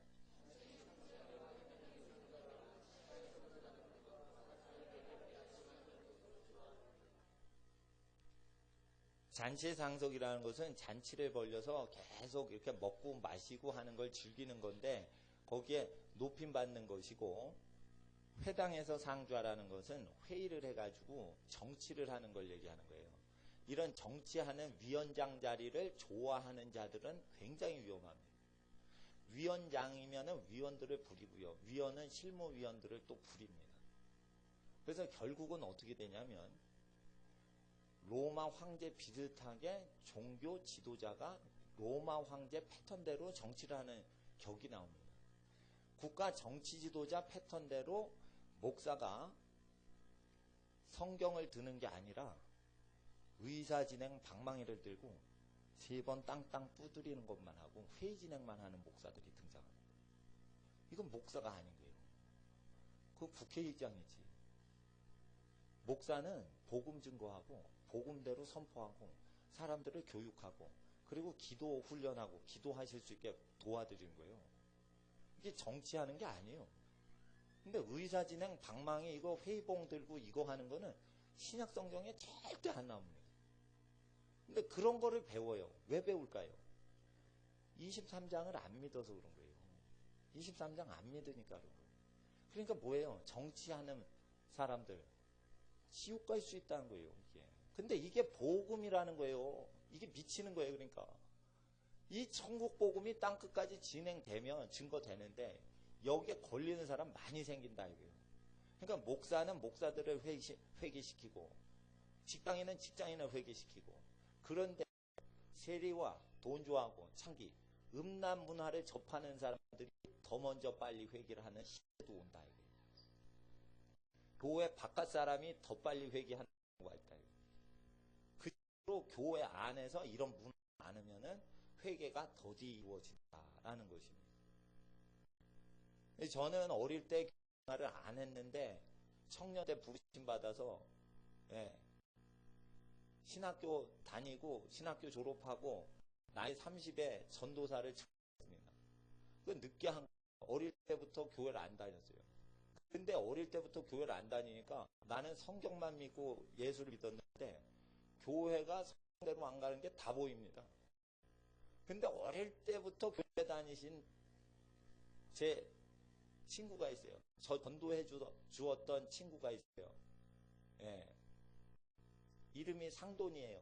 잔치상속이라는 것은 잔치를 벌려서 계속 이렇게 먹고 마시고 하는 걸 즐기는 건데 거기에 높임받는 것이고, 회당에서 상주하라는 것은 회의를 해가지고 정치를 하는 걸 얘기하는 거예요. 이런 정치하는 위원장 자리를 좋아하는 자들은 굉장히 위험합니다. 위원장이면 위원들을 부리고요. 위원은 실무위원들을 또 부립니다. 그래서 결국은 어떻게 되냐면 로마 황제 비슷하게 종교 지도자가 로마 황제 패턴대로 정치를 하는 격이 나옵니다. 국가 정치 지도자 패턴대로 목사가 성경을 드는 게 아니라 의사진행 방망이를 들고 3번 땅땅 두드리는 것만 하고 회의 진행만 하는 목사들이 등장합니다. 이건 목사가 아닌 거예요. 그 국회의장이지. 목사는 복음 증거하고 복음대로 선포하고 사람들을 교육하고 그리고 기도 훈련하고 기도하실 수 있게 도와드리는 거예요. 이게 정치하는 게 아니에요. 근데 의사진행 방망이 이거 회의봉 들고 이거 하는 거는 신약 성경에 절대 안 나옵니다. 근데 그런 거를 배워요. 왜 배울까요? 23장을 안 믿어서 그런 거예요. 23장 안 믿으니까 그런 거예요. 그러니까 뭐예요? 정치하는 사람들 지옥 갈 수 있다는 거예요. 이게. 근데 이게 복음이라는 거예요. 이게 미치는 거예요. 그러니까 이 천국 복음이 땅 끝까지 진행되면 증거되는데 여기에 걸리는 사람 많이 생긴다 이거예요. 그러니까 목사는 목사들을 회개시키고 직장인은 직장인을 회개시키고 그런데 세리와 돈 좋아하고 창기 음란 문화를 접하는 사람들이 더 먼저 빨리 회개를 하는 시대도 온다 이거예요. 교회 바깥 사람이 더 빨리 회개하는 경우가 있다 이거예요. 그로 교회 안에서 이런 문화가 많으면은 회개가 더디 이루어진다라는 것입니다. 저는 어릴 때 교회생활을 안 했는데 청년대 부르심 받아서 신학교 다니고 신학교 졸업하고 나이 30에 전도사를 찾았습니다. 그건 늦게 한 어릴 때부터 교회를 안 다녔어요. 근데 어릴 때부터 교회를 안 다니니까 나는 성경만 믿고 예수를 믿었는데 교회가 성대로 안 가는 게 다 보입니다. 근데 어릴 때부터 교회 다니신 제 친구가 있어요. 저 전도해 주었던 친구가 있어요. 이름이 상돈이에요.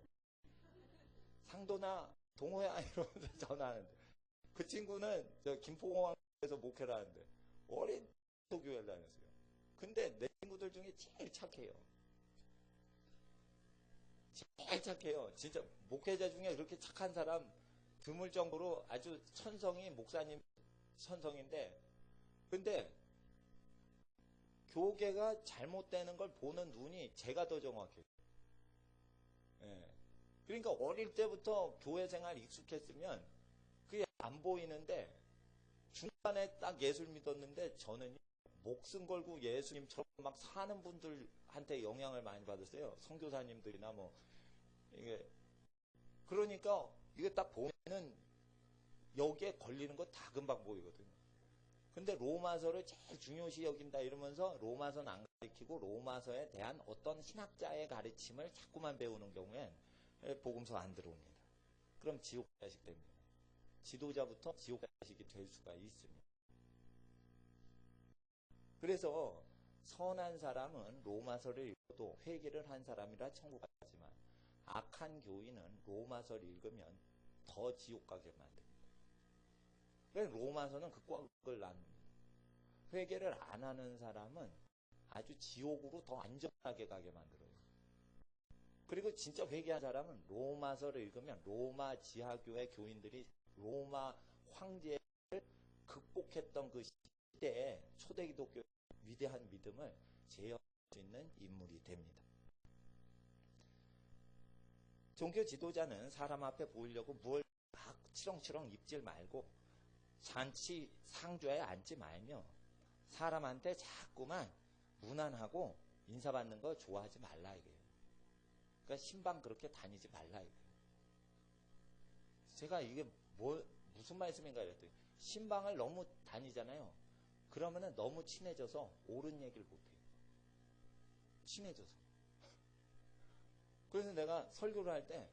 상돈아, 동호야 이러면서 전화하는데 그 친구는 저 김포공항에서 목회를 하는데 어린 교회를 다녔어요. 근데 내 친구들 중에 제일 착해요. 제일 착해요. 진짜 목회자 중에 그렇게 착한 사람 드물 정도로 아주 천성이 목사님 천성인데 근데 교계가 잘못되는 걸 보는 눈이 제가 더 정확해요. 그러니까 어릴 때부터 교회 생활 익숙했으면 그게 안 보이는데 중간에 딱 예술 믿었는데 저는 목숨 걸고 예수님처럼 막 사는 분들한테 영향을 많이 받았어요. 선교사님들이나 뭐 이게 그러니까 이게 딱 보면은 여기에 걸리는 거 다 금방 보이거든요. 근데 로마서를 제일 중요시 여긴다 이러면서 로마서는 안 가르치고 로마서에 대한 어떤 신학자의 가르침을 자꾸만 배우는 경우엔 복음서 안 들어옵니다. 그럼 지옥 자식 됩니다. 지도자부터 지옥 자식이 될 수가 있습니다. 그래서 선한 사람은 로마서를 읽어도 회개를 한 사람이라 천국 가지만 악한 교인은 로마서를 읽으면 더 지옥 가게 만듭니다. 그래서 로마서는 극과 극을 나눕니다. 회개를 안 하는 사람은 아주 지옥으로 더 안전하게 가게 만들어요. 그리고 진짜 회개한 사람은 로마서를 읽으면 로마 지하교회 교인들이 로마 황제를 극복했던 그 시대에 초대기독교의 위대한 믿음을 재현할 수 있는 인물이 됩니다. 종교 지도자는 사람 앞에 보이려고 뭘 막 치렁치렁 입질 말고 잔치 상주에 앉지 말며 사람한테 자꾸만 무난하고 인사받는 거 좋아하지 말라 이거예요. 그러니까 신방 그렇게 다니지 말라 이거예요. 제가 이게 무슨 말씀인가 그랬더니 신방을 너무 다니잖아요. 그러면은 너무 친해져서 옳은 얘기를 못해요. 친해져서. 그래서 내가 설교를 할 때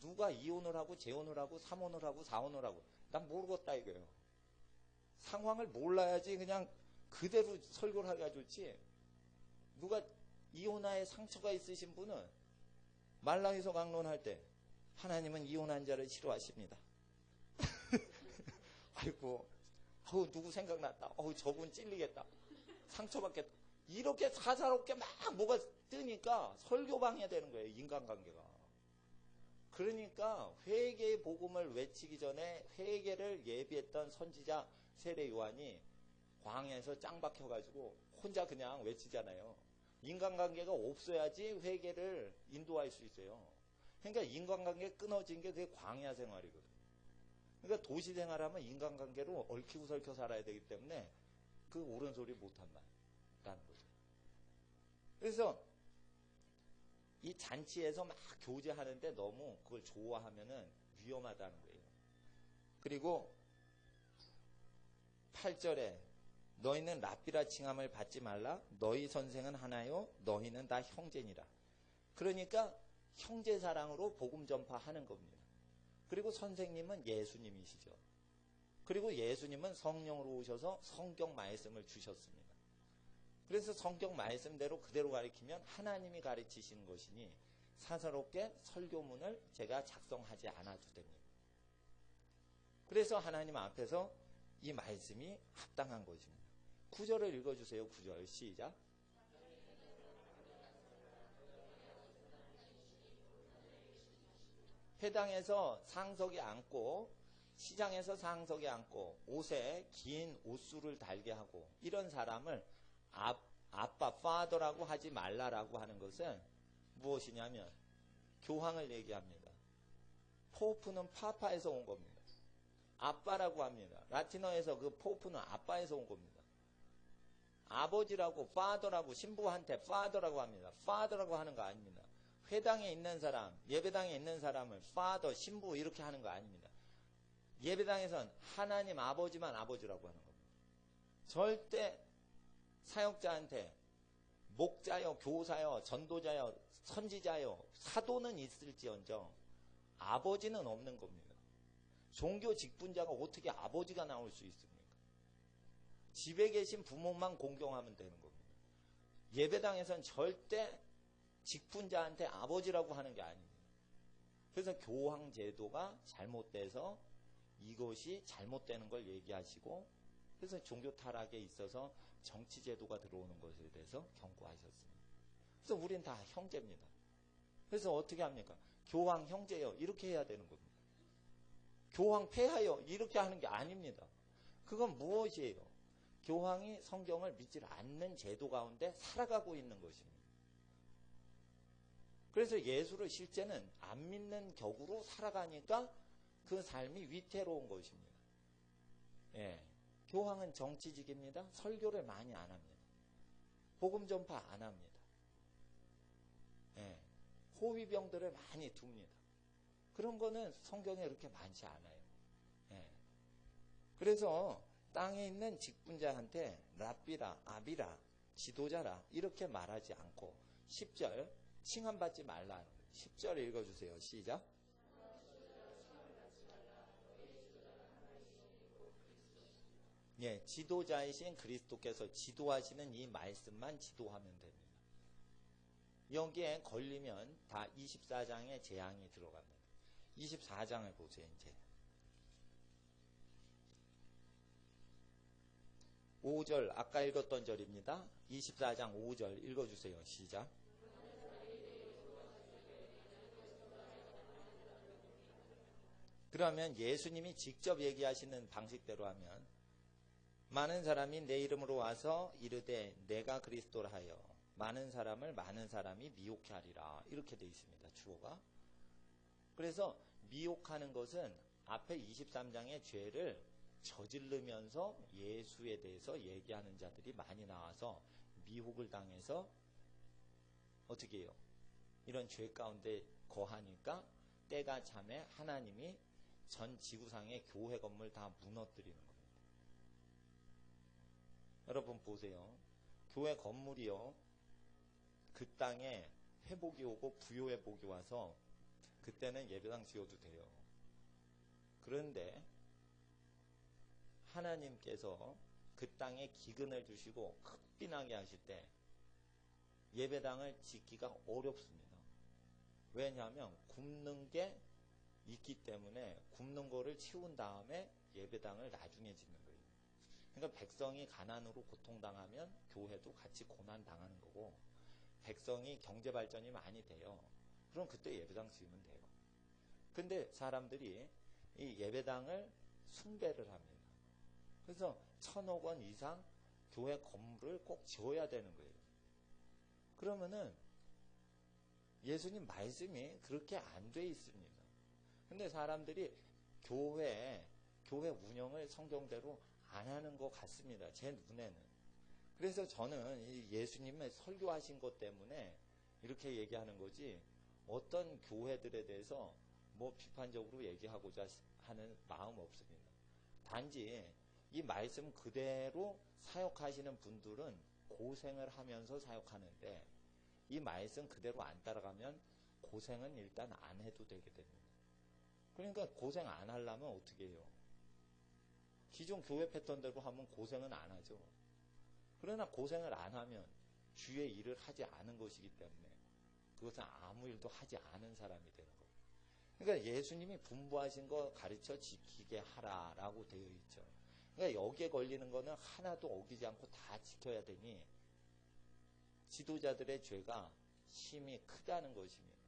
누가 이혼을 하고 재혼을 하고 삼혼을 하고 사혼을 하고 난 모르겠다 이거예요. 상황을 몰라야지 그냥 그대로 설교를 하기가 좋지. 누가 이혼하에 상처가 있으신 분은 말라기서 강론할 때 하나님은 이혼한 자를 싫어하십니다. 아이고 누구 생각났다. 저분 찔리겠다. 상처받겠다. 이렇게 사사롭게 막 뭐가 뜨니까 설교 방해되는 거예요. 인간관계가. 그러니까 회개의 복음을 외치기 전에 회개를 예비했던 선지자 세례 요한이 광야에서 짱 박혀가지고 혼자 그냥 외치잖아요. 인간관계가 없어야지 회개를 인도할 수 있어요. 그러니까 인간관계 끊어진 게 그게 광야 생활이거든. 그러니까 도시 생활하면 인간관계로 얽히고 설켜 살아야 되기 때문에 그 옳은 소리 못한다. 없다는 거예요. 그래서 이 잔치에서 막 교제하는데 너무 그걸 좋아하면은 위험하다는 거예요. 그리고 8절에 너희는 랍비라 칭함을 받지 말라. 너희 선생은 하나요. 너희는 다 형제니라. 그러니까 형제 사랑으로 복음 전파하는 겁니다. 그리고 선생님은 예수님이시죠. 그리고 예수님은 성령으로 오셔서 성경 말씀을 주셨습니다. 그래서 성경 말씀대로 그대로 가르치면 하나님이 가르치시는 것이니 사사롭게 설교문을 제가 작성하지 않아도 됩니다. 그래서 하나님 앞에서 이 말씀이 합당한 것입니다. 9절을 읽어주세요. 9절 시작. 회당에서 상석에 앉고 시장에서 상석에 앉고 옷에 긴 옷수를 달게 하고 이런 사람을 아빠, 파더라고 하지 말라라고 하는 것은 무엇이냐면 교황을 얘기합니다. 포프는 파파에서 온 겁니다. 아빠라고 합니다. 라틴어에서 그 포프는 아빠에서 온 겁니다. 아버지라고 파더라고 신부한테 파더라고 합니다. 파더라고 하는 거 아닙니다. 회당에 있는 사람, 예배당에 있는 사람을 파더, 신부 이렇게 하는 거 아닙니다. 예배당에선 하나님 아버지만 아버지라고 하는 겁니다. 절대 사역자한테 목자여, 교사여, 전도자여, 선지자여, 사도는 있을지언정 아버지는 없는 겁니다. 종교 직분자가 어떻게 아버지가 나올 수 있습니까? 집에 계신 부모만 공경하면 되는 겁니다. 예배당에선 절대 직분자한테 아버지라고 하는 게 아닙니다. 그래서 교황 제도가 잘못돼서 이것이 잘못되는 걸 얘기하시고 그래서 종교 타락에 있어서 정치 제도가 들어오는 것에 대해서 경고하셨습니다. 그래서 우린 다 형제입니다. 그래서 어떻게 합니까? 교황 형제요 이렇게 해야 되는 겁니다. 교황 폐하여 이렇게 하는 게 아닙니다. 그건 무엇이에요? 교황이 성경을 믿지 않는 제도 가운데 살아가고 있는 것입니다. 그래서 예수를 실제는 안 믿는 격으로 살아가니까 그 삶이 위태로운 것입니다. 예. 교황은 정치직입니다. 설교를 많이 안 합니다. 복음 전파 안 합니다. 예. 호위병들을 많이 둡니다. 그런 거는 성경에 그렇게 많지 않아요. 예. 그래서 땅에 있는 직분자한테 랍비라, 아비라, 지도자라 이렇게 말하지 않고 10절 칭함받지 말라. 10절 읽어주세요. 시작. 예, 지도자이신 그리스도께서 지도하시는 이 말씀만 지도하면 됩니다. 여기에 걸리면 다 24장의 재앙이 들어갑니다. 24장을 보세요. 이제 5절 아까 읽었던 절입니다. 24장 5절 읽어주세요. 시작. 그러면 예수님이 직접 얘기하시는 방식대로 하면 많은 사람이 내 이름으로 와서 이르되 내가 그리스도라 하여 많은 사람이 미혹해 하리라. 이렇게 되어 있습니다. 주어가. 그래서 미혹하는 것은 앞에 23장의 죄를 저지르면서 예수에 대해서 얘기하는 자들이 많이 나와서 미혹을 당해서 어떻게 해요? 이런 죄 가운데 거하니까 때가 참에 하나님이 전 지구상의 교회 건물 다 무너뜨리는 겁니다. 여러분 보세요. 교회 건물이요. 그 땅에 회복이 오고 부요회복이 와서 그때는 예배당 지어도 돼요. 그런데 하나님께서 그 땅에 기근을 주시고 흑비나게 하실 때 예배당을 짓기가 어렵습니다. 왜냐하면 굽는 게 있기 때문에 굽는 거를 치운 다음에 예배당을 나중에 짓는 거예요. 그러니까 백성이 가난으로 고통당하면 교회도 같이 고난당하는 거고 백성이 경제발전이 많이 돼요. 그럼 그때 예배당 지으면 돼요. 근데 사람들이 이 예배당을 숭배를 합니다. 그래서 1,000억 원 이상 교회 건물을 꼭 지어야 되는 거예요. 그러면은 예수님 말씀이 그렇게 안 돼 있습니다. 근데 사람들이 교회 운영을 성경대로 안 하는 것 같습니다. 제 눈에는. 그래서 저는 이 예수님의 설교하신 것 때문에 이렇게 얘기하는 거지, 어떤 교회들에 대해서 뭐 비판적으로 얘기하고자 하는 마음 없습니다. 단지 이 말씀 그대로 사역하시는 분들은 고생을 하면서 사역하는데, 이 말씀 그대로 안 따라가면 고생은 일단 안 해도 되게 됩니다. 그러니까 고생 안 하려면 어떻게 해요? 기존 교회 패턴대로 하면 고생은 안 하죠. 그러나 고생을 안 하면 주의 일을 하지 않은 것이기 때문에 그것은 아무 일도 하지 않은 사람이 되는 거예요. 그러니까 예수님이 분부하신 거 가르쳐 지키게 하라라고 되어 있죠. 그러니까 여기에 걸리는 거는 하나도 어기지 않고 다 지켜야 되니 지도자들의 죄가 심히 크다는 것입니다.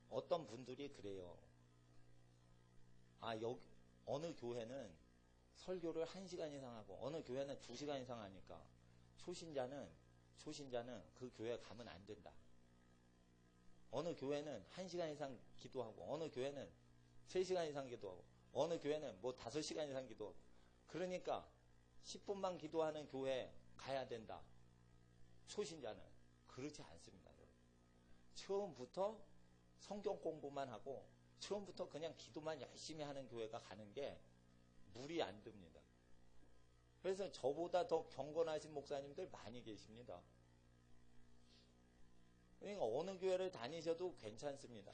어떤 분들이 그래요. 여기 어느 교회는 설교를 1시간 이상 하고 어느 교회는 2시간 이상 하니까 초신자는 그 교회 가면 안 된다. 어느 교회는 1시간 이상 기도하고 어느 교회는 3시간 이상 기도하고 어느 교회는 뭐 5시간 이상 기도하고, 그러니까 10분만 기도하는 교회 가야 된다. 초신자는 그렇지 않습니다. 처음부터 성경 공부만 하고 처음부터 그냥 기도만 열심히 하는 교회가 가는 게 물이 안 듭니다. 그래서 저보다 더 경건하신 목사님들 많이 계십니다. 그러니까 어느 교회를 다니셔도 괜찮습니다.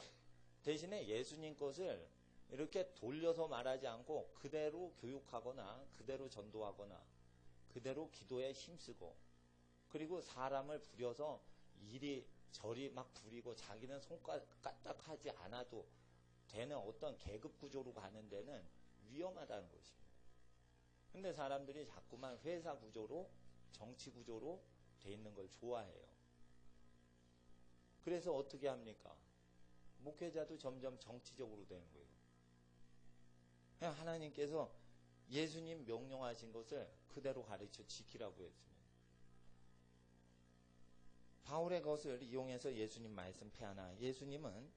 대신에 예수님 것을 이렇게 돌려서 말하지 않고 그대로 교육하거나 그대로 전도하거나 그대로 기도에 힘쓰고, 그리고 사람을 부려서 이리 저리 막 부리고 자기는 손까딱하지 않아도 되는 어떤 계급 구조로 가는 데는 위험하다는 것입니다. 근데 사람들이 자꾸만 회사 구조로, 정치 구조로 돼 있는 걸 좋아해요. 그래서 어떻게 합니까? 목회자도 점점 정치적으로 되는 거예요. 그냥 하나님께서 예수님 명령하신 것을 그대로 가르쳐 지키라고 했습니다. 바울의 것을 이용해서 예수님 말씀 폐하나 예수님은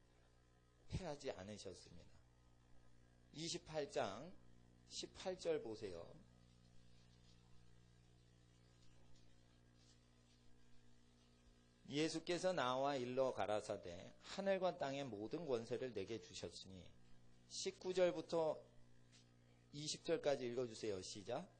폐하지 않으셨습니다. 28장 18절 보세요. 예수께서 나와 일러 가라사대 하늘과 땅의 모든 권세를 내게 주셨으니, 19절부터 20절까지 읽어주세요. 시작.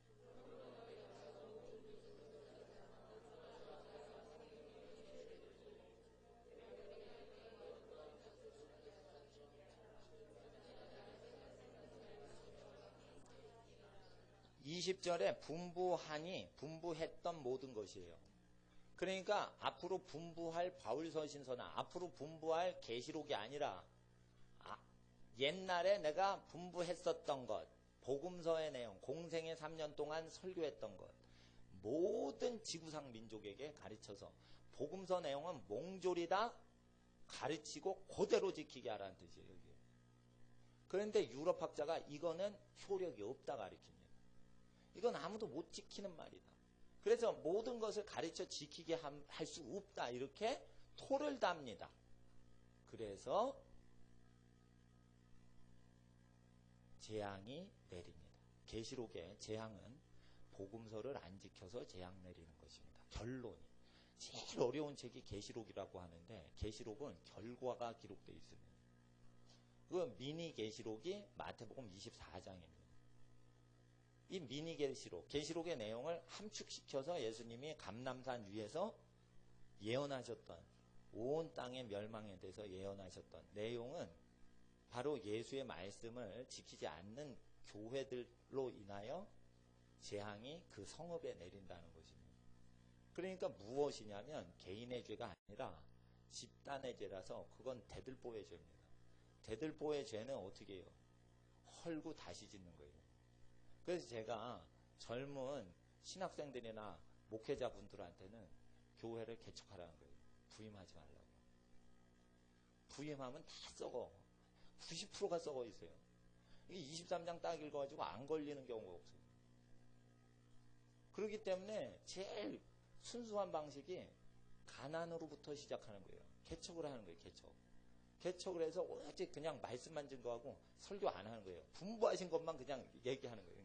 20절에 분부했던 모든 것이에요. 그러니까 앞으로 분부할 바울서신서나 앞으로 분부할 계시록이 아니라 옛날에 내가 분부했었던 것, 복음서의 내용, 공생의 3년 동안 설교했던 것, 모든 지구상 민족에게 가르쳐서 복음서 내용은 몽졸이다 가르치고 그대로 지키게 하라는 뜻이에요. 여기. 그런데 유럽 학자가 이거는 효력이 없다 가르칩니다. 이건 아무도 못 지키는 말이다. 그래서 모든 것을 가르쳐 지키게 할 수 없다. 이렇게 토를 답니다. 그래서 재앙이 내립니다. 계시록의 재앙은 복음서를 안 지켜서 재앙 내리는 것입니다. 결론이. 제일 어려운 책이 계시록이라고 하는데 계시록은 결과가 기록되어 있습니다. 그 미니 계시록이 마태복음 24장입니다. 이 미니 계시록의 내용을 함축시켜서 예수님이 감람산 위에서 예언하셨던 온 땅의 멸망에 대해서 예언하셨던 내용은 바로 예수의 말씀을 지키지 않는 교회들로 인하여 재앙이 그 성읍에 내린다는 것입니다. 그러니까 무엇이냐면 개인의 죄가 아니라 집단의 죄라서 그건 대들보의 죄입니다. 대들보의 죄는 어떻게 해요? 헐고 다시 짓는 거예요. 그래서 제가 젊은 신학생들이나 목회자분들한테는 교회를 개척하라는 거예요. 부임하지 말라고. 부임하면 다 썩어. 90%가 썩어 있어요. 이게 23장 딱 읽어가지고 안 걸리는 경우가 없어요. 그렇기 때문에 제일 순수한 방식이 가난으로부터 시작하는 거예요. 개척을 하는 거예요. 개척을 해서 오직 그냥 말씀만 증거하고 설교 안 하는 거예요. 분부하신 것만 그냥 얘기하는 거예요.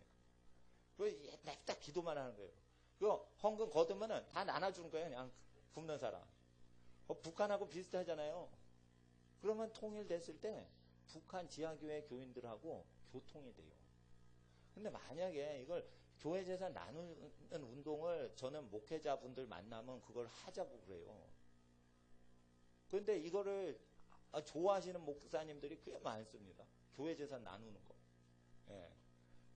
그리고 냅다 기도만 하는 거예요. 그 헌금 거두면은 다 나눠주는 거예요. 그냥 굶는 사람. 북한하고 비슷하잖아요. 그러면 통일됐을 때 북한 지하교회 교인들하고 교통이 돼요. 근데 만약에 이걸 교회 재산 나누는 운동을 저는 목회자분들 만나면 그걸 하자고 그래요. 그런데 이거를 좋아하시는 목사님들이 꽤 많습니다. 교회 재산 나누는 거. 예.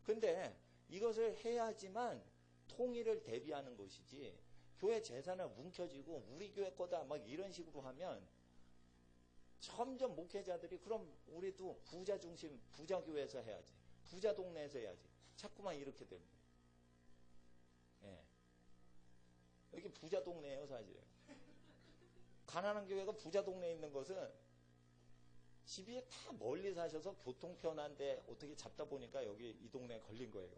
근데 이것을 해야지만 통일을 대비하는 것이지, 교회 재산을 뭉켜쥐고 우리 교회 거다 막 이런 식으로 하면 점점 목회자들이 그럼 우리도 부자 중심, 부자 교회에서 해야지, 부자 동네에서 해야지, 자꾸만 이렇게 됩니다. 예. 여기 부자 동네예요, 사실. 가난한 교회가 부자 동네에 있는 것은 집이 다 멀리 사셔서 교통 편한데 어떻게 잡다 보니까 여기 이 동네에 걸린 거예요.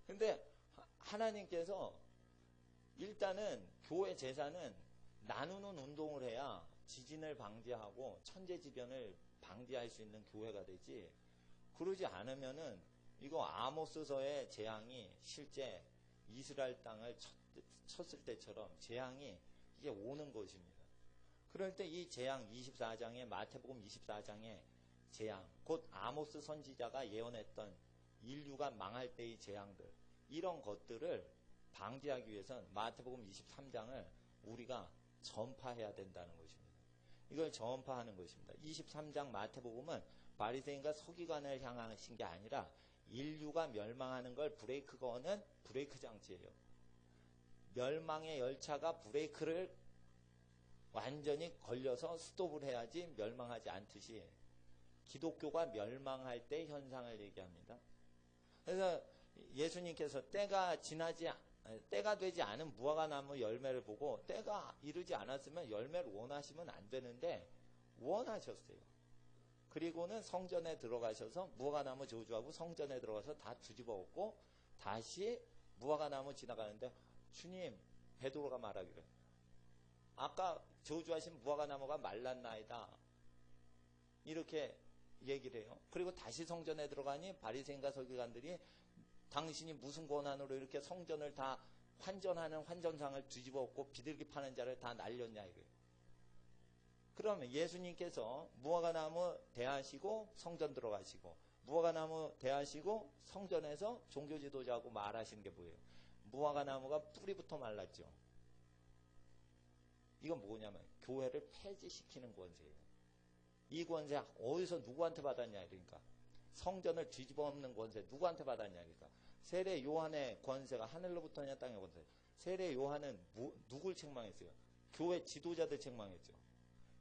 근데 하나님께서 일단은 교회 재산은 나누는 운동을 해야 지진을 방지하고 천재지변을 방지할 수 있는 교회가 되지, 그러지 않으면은 이거 아모스서의 재앙이 실제 이스라엘 땅을 쳤을 때처럼 재앙이 이게 오는 것입니다. 그럴 때 이 재앙 24장에, 마태복음 24장의 재앙, 곧 아모스 선지자가 예언했던 인류가 망할 때의 재앙들, 이런 것들을 방지하기 위해서는 마태복음 23장을 우리가 전파해야 된다는 것입니다. 이걸 전파하는 것입니다. 23장 마태복음은 바리새인과 서기관을 향하신 게 아니라 인류가 멸망하는 걸 브레이크 거는 브레이크 장치예요. 멸망의 열차가 브레이크를 완전히 걸려서 스톱을 해야지 멸망하지 않듯이 기독교가 멸망할 때 현상을 얘기합니다. 그래서 예수님께서 때가 되지 않은 무화과나무 열매를 보고 때가 이르지 않았으면 열매를 원하시면 안 되는데 원하셨어요. 그리고는 성전에 들어가셔서 무화과나무 저주하고 성전에 들어가서 다 뒤집어 엎고 다시 무화과나무 지나가는데 주님, 베드로가 말하기를 아까 저주하신 무화과나무가 말랐나이다, 이렇게 얘기를 해요. 그리고 다시 성전에 들어가니 바리새인과 서기관들이 당신이 무슨 권한으로 이렇게 성전을 다 환전하는 환전상을 뒤집어 엎고 비둘기 파는 자를 다 날렸냐 이거예요. 그러면 예수님께서 무화과나무 대하시고 성전 들어가시고, 무화과나무 대하시고 성전에서 종교 지도자하고 말하시는 게 뭐예요? 무화과나무가 뿌리부터 말랐죠. 이건 뭐냐면 교회를 폐지시키는 권세예요. 이 권세 어디서 누구한테 받았냐, 그러니까 성전을 뒤집어 엎는 권세 누구한테 받았냐, 그러니까 세례 요한의 권세가 하늘로부터냐 땅의 권세. 세례 요한은 누굴 책망했어요? 교회 지도자들 책망했죠.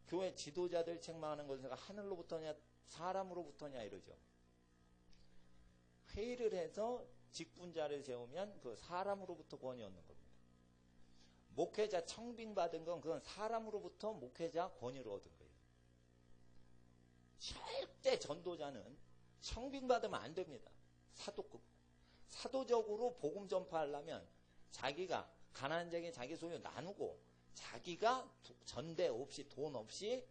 교회 지도자들 책망하는 권세가 하늘로부터냐 사람으로부터냐 이러죠. 회의를 해서 직분자를 세우면 그 사람으로부터 권위 얻는 겁니다. 목회자 청빙받은 건 그건 사람으로부터 목회자 권위를 얻은 거예요. 절대 전도자는 청빙받으면 안 됩니다. 사도급. 사도적으로 복음 전파하려면 자기가 가난한 자에게 자기 소유 나누고 자기가 전대 없이 돈 없이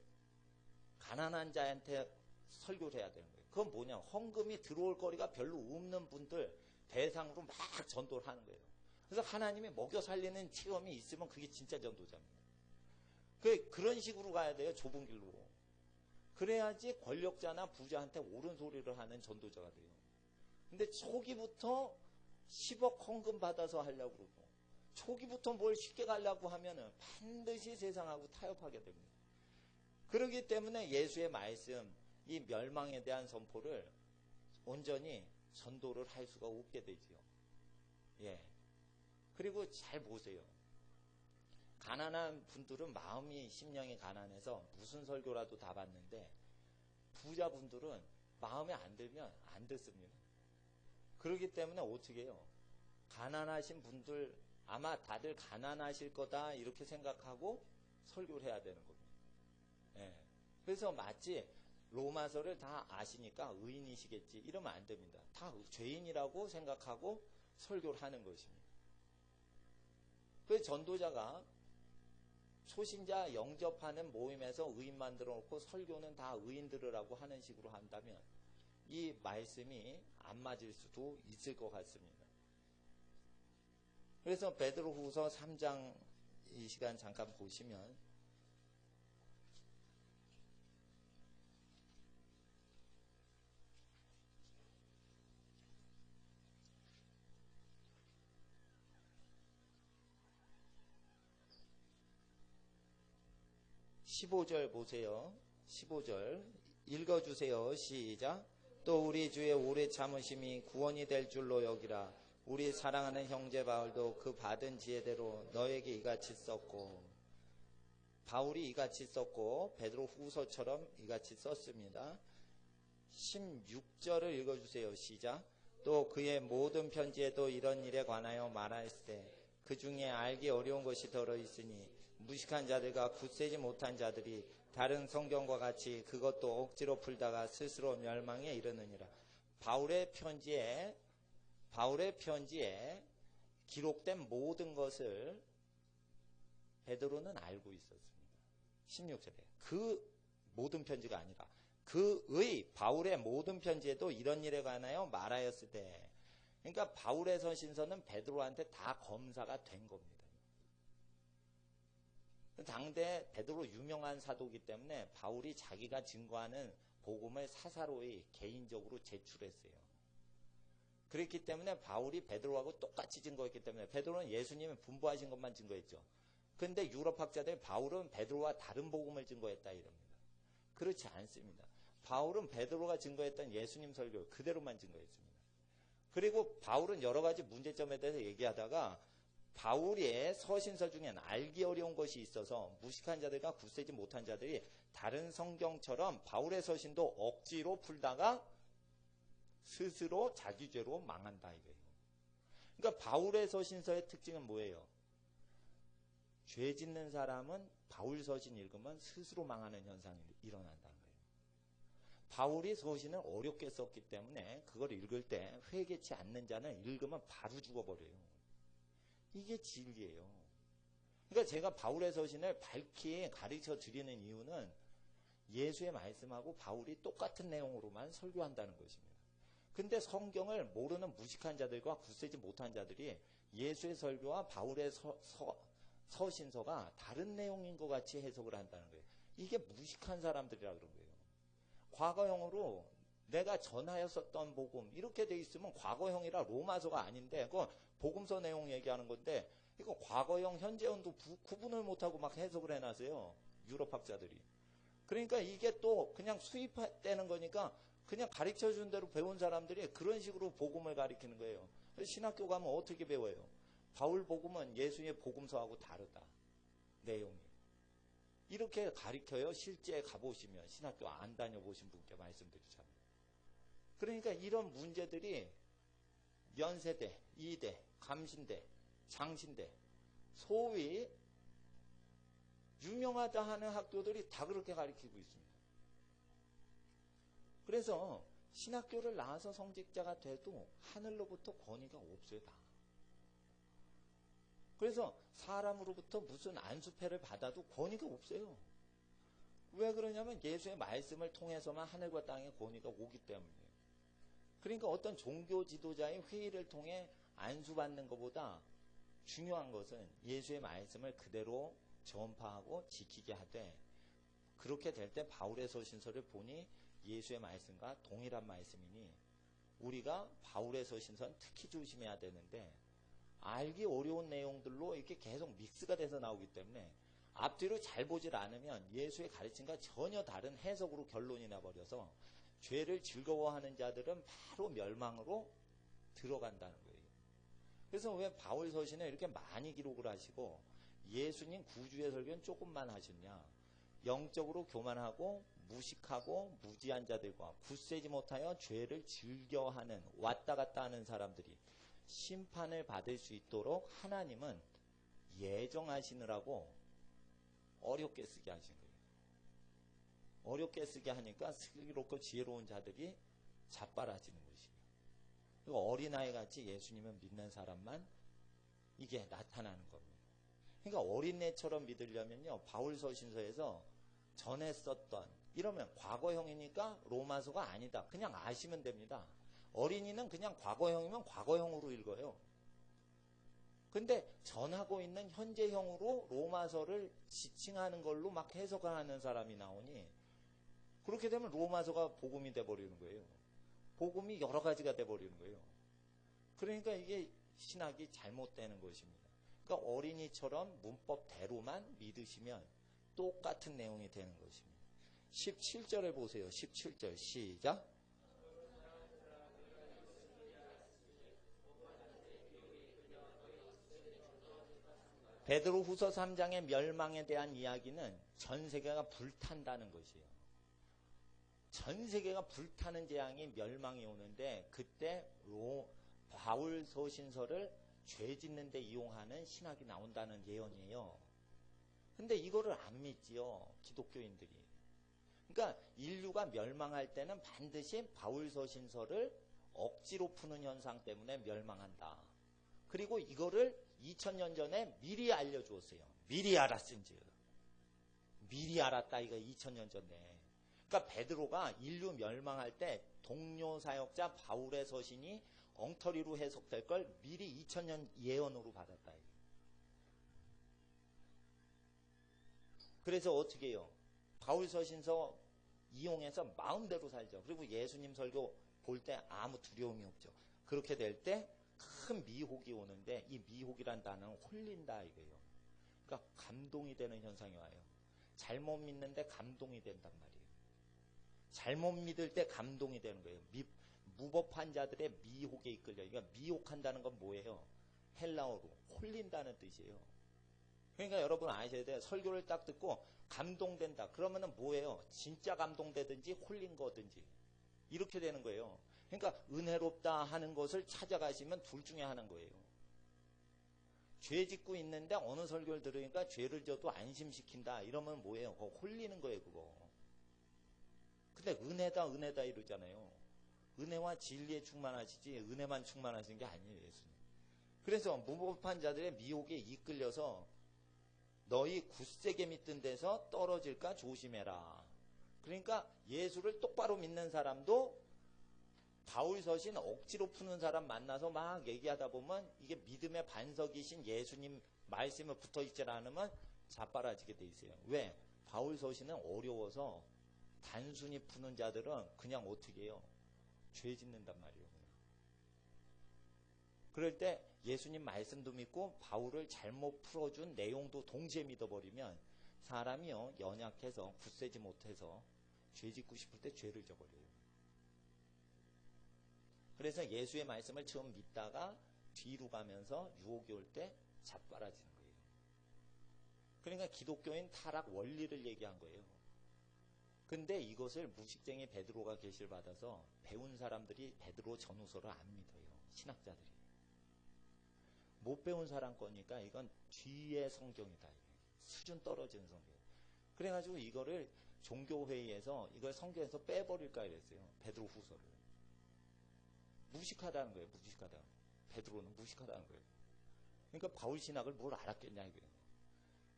가난한 자한테 설교를 해야 되는 거예요. 그건 뭐냐, 헌금이 들어올 거리가 별로 없는 분들 대상으로 막 전도를 하는 거예요. 그래서 하나님이 먹여 살리는 체험이 있으면 그게 진짜 전도자입니다. 그런 식으로 가야 돼요. 좁은 길로. 그래야지 권력자나 부자한테 옳은 소리를 하는 전도자가 돼요. 근데 초기부터 10억 헌금 받아서 하려고 그러고 초기부터 뭘 쉽게 가려고 하면은 반드시 세상하고 타협하게 됩니다. 그렇기 때문에 예수의 말씀, 이 멸망에 대한 선포를 온전히 전도를 할 수가 없게 되지요. 예. 그리고 잘 보세요. 가난한 분들은 마음이 심령이 가난해서 무슨 설교라도 다 받는데 부자분들은 마음에 안 들면 안 듣습니다. 그렇기 때문에 어떻게 해요? 가난하신 분들 아마 다들 가난하실 거다 이렇게 생각하고 설교를 해야 되는 겁니다. 예. 그래서 마치 로마서를 다 아시니까 의인이시겠지 이러면 안 됩니다. 다 죄인이라고 생각하고 설교를 하는 것입니다. 그래서 전도자가 초신자 영접하는 모임에서 의인 만들어 놓고 설교는 다 의인 들으라고 하는 식으로 한다면 이 말씀이 안 맞을 수도 있을 것 같습니다. 그래서 베드로후서 3장 이 시간 잠깐 보시면 15절 보세요. 15절 읽어주세요. 시작. 또 우리 주의 오래 참으심이 구원이 될 줄로 여기라. 우리 사랑하는 형제 바울도 그 받은 지혜대로 너에게 이같이 썼고, 바울이 이같이 썼고 베드로 후서처럼 이같이 썼습니다. 16절을 읽어주세요. 시작. 또 그의 모든 편지에도 이런 일에 관하여 말하였을 때 그 중에 알기 어려운 것이 들어있으니 무식한 자들과 굳세지 못한 자들이 다른 성경과 같이 그것도 억지로 풀다가 스스로 멸망에 이르느니라. 바울의 편지에 기록된 모든 것을 베드로는 알고 있었습니다. 16절에 그 모든 편지가 아니라 그의 바울의 모든 편지에도 이런 일에 관하여 말하였을 때, 그러니까 바울의 서신서는 베드로한테 다 검사가 된 겁니다. 당대 베드로 유명한 사도이기 때문에 바울이 자기가 증거하는 복음을 사사로이 개인적으로 제출했어요. 그렇기 때문에 바울이 베드로하고 똑같이 증거했기 때문에, 베드로는 예수님이 분부하신 것만 증거했죠. 그런데 유럽 학자들이 바울은 베드로와 다른 복음을 증거했다 이럽니다. 그렇지 않습니다. 바울은 베드로가 증거했던 예수님 설교 그대로만 증거했습니다. 그리고 바울은 여러 가지 문제점에 대해서 얘기하다가 바울의 서신서 중에는 알기 어려운 것이 있어서 무식한 자들과 굳세지 못한 자들이 다른 성경처럼 바울의 서신도 억지로 풀다가 스스로 자기 죄로 망한다 이거예요. 그러니까 바울의 서신서의 특징은 뭐예요? 죄 짓는 사람은 바울 서신 읽으면 스스로 망하는 현상이 일어난다는 거예요. 바울이 서신을 어렵게 썼기 때문에 그걸 읽을 때 회개치 않는 자는 읽으면 바로 죽어버려요. 이게 진리예요. 그러니까 제가 바울의 서신을 밝히 가르쳐 드리는 이유는 예수의 말씀하고 바울이 똑같은 내용으로만 설교한다는 것입니다. 근데 성경을 모르는 무식한 자들과 굳세지 못한 자들이 예수의 설교와 바울의 서신서가 다른 내용인 것 같이 해석을 한다는 거예요. 이게 무식한 사람들이라 그런 거예요. 과거형으로 내가 전하였었던 복음 이렇게 돼 있으면 과거형이라 로마서가 아닌데 그거 복음서 내용 얘기하는 건데 이거 과거형 현재형도 구분을 못하고 막 해석을 해놨어요. 유럽 학자들이. 그러니까 이게 또 그냥 수입되는 거니까 그냥 가르쳐준 대로 배운 사람들이 그런 식으로 복음을 가르치는 거예요. 신학교 가면 어떻게 배워요? 바울 복음은 예수의 복음서하고 다르다. 내용이. 이렇게 가르쳐요. 실제 가보시면 신학교 안 다녀보신 분께 말씀드리자면. 그러니까 이런 문제들이 연세대, 이대, 감신대, 장신대, 소위 유명하다 하는 학교들이 다 그렇게 가르치고 있습니다. 그래서 신학교를 나와서 성직자가 돼도 하늘로부터 권위가 없어요. 다. 그래서 사람으로부터 무슨 안수패를 받아도 권위가 없어요. 왜 그러냐면 예수의 말씀을 통해서만 하늘과 땅의 권위가 오기 때문이에요. 그러니까 어떤 종교 지도자의 회의를 통해 안수받는 것보다 중요한 것은 예수의 말씀을 그대로 전파하고 지키게 하되, 그렇게 될 때 바울의 서신서를 보니 예수의 말씀과 동일한 말씀이니 우리가 바울의 서신서는 특히 조심해야 되는데, 알기 어려운 내용들로 이렇게 계속 믹스가 돼서 나오기 때문에 앞뒤로 잘 보질 않으면 예수의 가르침과 전혀 다른 해석으로 결론이 나버려서 죄를 즐거워하는 자들은 바로 멸망으로 들어간다는 거예요. 그래서 왜 바울 서신에 이렇게 많이 기록을 하시고 예수님 구주의 설교는 조금만 하셨냐? 영적으로 교만하고 무식하고 무지한 자들과 굳세지 못하여 죄를 즐겨하는 왔다 갔다 하는 사람들이 심판을 받을 수 있도록 하나님은 예정하시느라고 어렵게 쓰게 하신 거예요. 어렵게 쓰게 하니까 슬기롭고 지혜로운 자들이 자빠라지는 것이에요. 어린아이 같이 예수님을 믿는 사람만 이게 나타나는 겁니다. 그러니까 어린애처럼 믿으려면요, 바울 서신서에서 전에 썼던, 이러면 과거형이니까 로마서가 아니다. 그냥 아시면 됩니다. 어린이는 그냥 과거형이면 과거형으로 읽어요. 근데 전하고 있는 현재형으로 로마서를 지칭하는 걸로 막 해석하는 사람이 나오니 그렇게 되면 로마서가 복음이 돼버리는 거예요. 복음이 여러 가지가 돼버리는 거예요. 그러니까 이게 신학이 잘못되는 것입니다. 그러니까 어린이처럼 문법대로만 믿으시면 똑같은 내용이 되는 것입니다. 17절에 보세요. 17절 시작. 베드로 후서 3장의 멸망에 대한 이야기는 전 세계가 불탄다는 것이에요. 전 세계가 불타는 재앙이 멸망이 오는데 그때 바울 서신서를 죄 짓는 데 이용하는 신학이 나온다는 예언이에요. 근데 이거를 안 믿지요. 기독교인들이. 그러니까 인류가 멸망할 때는 반드시 바울 서신서를 억지로 푸는 현상 때문에 멸망한다. 그리고 이거를 2000년 전에 미리 알려주었어요. 미리 알았은지. 미리 알았다. 이거 2000년 전에. 그러니까 베드로가 인류 멸망할 때 동료 사역자 바울의 서신이 엉터리로 해석될 걸 미리 2000년 예언으로 받았다. 그래서 어떻게 해요? 바울 서신서 이용해서 마음대로 살죠. 그리고 예수님 설교 볼 때 아무 두려움이 없죠. 그렇게 될 때 큰 미혹이 오는데 이 미혹이란 단어는 홀린다 이거예요. 그러니까 감동이 되는 현상이 와요. 잘못 믿는데 감동이 된단 말이에요. 잘못 믿을 때 감동이 되는 거예요. 무법한 자들의 미혹에 이끌려. 그러니까 미혹한다는 건 뭐예요? 헬라어로 홀린다는 뜻이에요. 그러니까 여러분 아셔야 돼요. 설교를 딱 듣고 감동된다. 그러면은 뭐예요? 진짜 감동되든지 홀린 거든지 이렇게 되는 거예요. 그러니까 은혜롭다 하는 것을 찾아가시면 둘 중에 하는 거예요. 죄 짓고 있는데 어느 설교를 들으니까 죄를 져도 안심시킨다. 이러면 뭐예요? 그거 홀리는 거예요, 그거. 근데 은혜다 이러잖아요. 은혜와 진리에 충만하시지 은혜만 충만하신 게 아니에요, 예수님. 그래서 무법한 자들의 미혹에 이끌려서 너희 굳세게 믿던 데서 떨어질까 조심해라. 그러니까 예수를 똑바로 믿는 사람도 바울 서신 억지로 푸는 사람 만나서 막 얘기하다 보면 이게 믿음의 반석이신 예수님 말씀에 붙어있지 않으면 자빠라지게 돼 있어요. 왜? 바울 서신은 어려워서 단순히 푸는 자들은 그냥 어떻게 해요? 죄 짓는단 말이에요. 그럴 때 예수님 말씀도 믿고 바울을 잘못 풀어준 내용도 동시에 믿어버리면 사람이요 연약해서 굳세지 못해서 죄 짓고 싶을 때 죄를 져버려요. 그래서 예수의 말씀을 처음 믿다가 뒤로 가면서 유혹이 올 때 자빠라지는 거예요. 그러니까 기독교인 타락 원리를 얘기한 거예요. 근데 이것을 무식쟁이 베드로가 계시를 받아서 배운 사람들이 베드로 전후서를 안 믿어요. 신학자들이. 못 배운 사람 거니까 이건 뒤의 성경이다. 수준 떨어지는 성경. 그래가지고 이거를 종교회의에서 이걸 성경에서 빼버릴까 이랬어요. 베드로 후서를. 무식하다는 거예요. 무식하다. 베드로는 무식하다는 거예요. 그러니까 바울 신학을 뭘 알았겠냐 이거예요.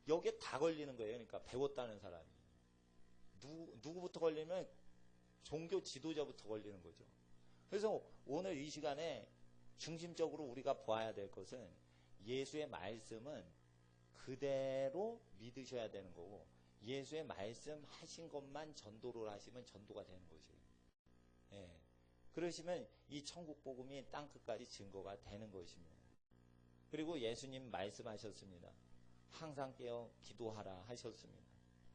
여기에 다 걸리는 거예요. 그러니까 배웠다는 사람이. 누구부터 걸리면 종교 지도자부터 걸리는 거죠. 그래서 오늘 이 시간에 중심적으로 우리가 봐야 될 것은 예수의 말씀은 그대로 믿으셔야 되는 거고 예수의 말씀 하신 것만 전도를 하시면 전도가 되는 거죠. 예. 그러시면 이 천국 복음이 땅끝까지 증거가 되는 것입니다. 그리고 예수님 말씀하셨습니다. 항상 깨어 기도하라 하셨습니다.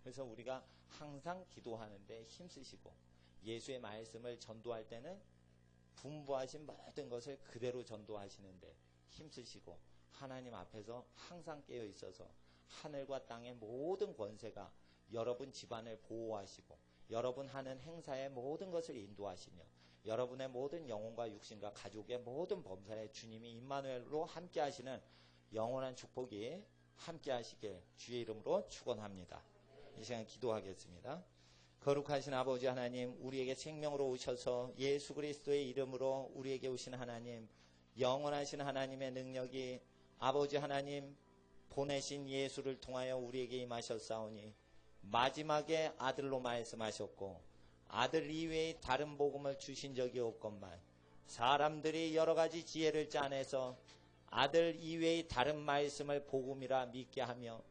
그래서 우리가 항상 기도하는데 힘쓰시고 예수의 말씀을 전도할 때는 분부하신 모든 것을 그대로 전도하시는데 힘쓰시고 하나님 앞에서 항상 깨어 있어서 하늘과 땅의 모든 권세가 여러분 집안을 보호하시고 여러분 하는 행사의 모든 것을 인도하시며 여러분의 모든 영혼과 육신과 가족의 모든 범사에 주님이 임마누엘로 함께 하시는 영원한 축복이 함께 하시길 주의 이름으로 축원합니다. 이 시간 기도하겠습니다. 거룩하신 아버지 하나님, 우리에게 생명으로 오셔서 예수 그리스도의 이름으로 우리에게 오신 하나님, 영원하신 하나님의 능력이 아버지 하나님 보내신 예수를 통하여 우리에게 임하셨사오니 마지막에 아들로 말씀하셨고 아들 이외의 다른 복음을 주신 적이 없건만 사람들이 여러 가지 지혜를 짜내서 아들 이외의 다른 말씀을 복음이라 믿게 하며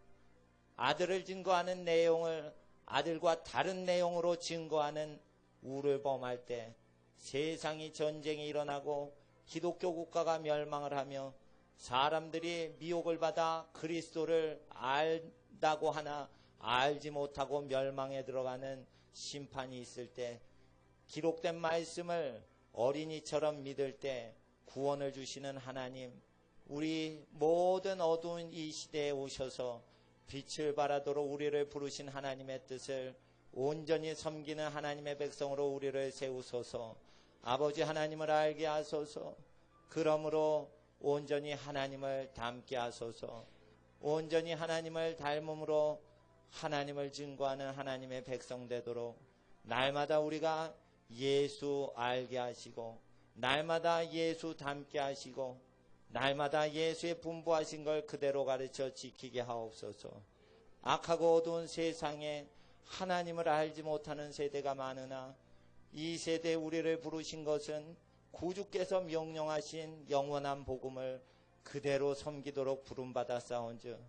아들을 증거하는 내용을 아들과 다른 내용으로 증거하는 우를 범할 때 세상이 전쟁이 일어나고 기독교 국가가 멸망을 하며 사람들이 미혹을 받아 그리스도를 알다고 하나 알지 못하고 멸망에 들어가는 심판이 있을 때 기록된 말씀을 어린이처럼 믿을 때 구원을 주시는 하나님, 우리 모든 어두운 이 시대에 오셔서 빛을 발하도록 우리를 부르신 하나님의 뜻을 온전히 섬기는 하나님의 백성으로 우리를 세우소서. 아버지 하나님을 알게 하소서. 그러므로 온전히 하나님을 닮게 하소서. 온전히 하나님을 닮음으로 하나님을 증거하는 하나님의 백성 되도록 날마다 우리가 예수 알게 하시고 날마다 예수 닮게 하시고 날마다 예수의 분부하신 걸 그대로 가르쳐 지키게 하옵소서. 악하고 어두운 세상에 하나님을 알지 못하는 세대가 많으나 이 세대에 우리를 부르신 것은 구주께서 명령하신 영원한 복음을 그대로 섬기도록 부름받았사온즉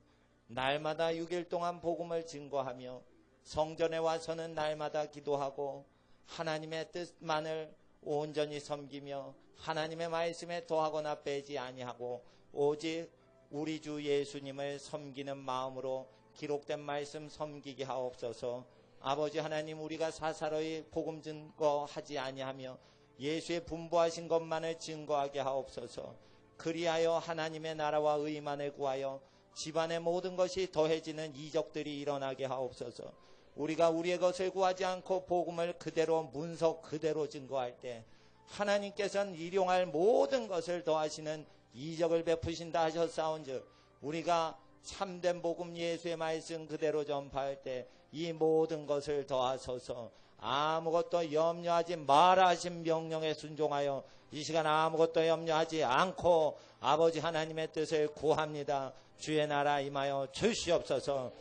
날마다 6일 동안 복음을 증거하며 성전에 와서는 날마다 기도하고 하나님의 뜻만을 온전히 섬기며 하나님의 말씀에 더하거나 빼지 아니하고 오직 우리 주 예수님을 섬기는 마음으로 기록된 말씀 섬기게 하옵소서. 아버지 하나님, 우리가 사사로이 복음 증거하지 아니하며 예수의 분부하신 것만을 증거하게 하옵소서. 그리하여 하나님의 나라와 의만을 구하여 집안의 모든 것이 더해지는 이적들이 일어나게 하옵소서. 우리가 우리의 것을 구하지 않고 복음을 그대로 문서 그대로 증거할 때 하나님께서는 일용할 모든 것을 더하시는 이적을 베푸신다 하셨사온즉 우리가 참된 복음 예수의 말씀 그대로 전파할 때 이 모든 것을 더하소서. 아무것도 염려하지 마라 하신 명령에 순종하여 이 시간 아무것도 염려하지 않고 아버지 하나님의 뜻을 구합니다. 주의 나라 임하여 주시옵소서.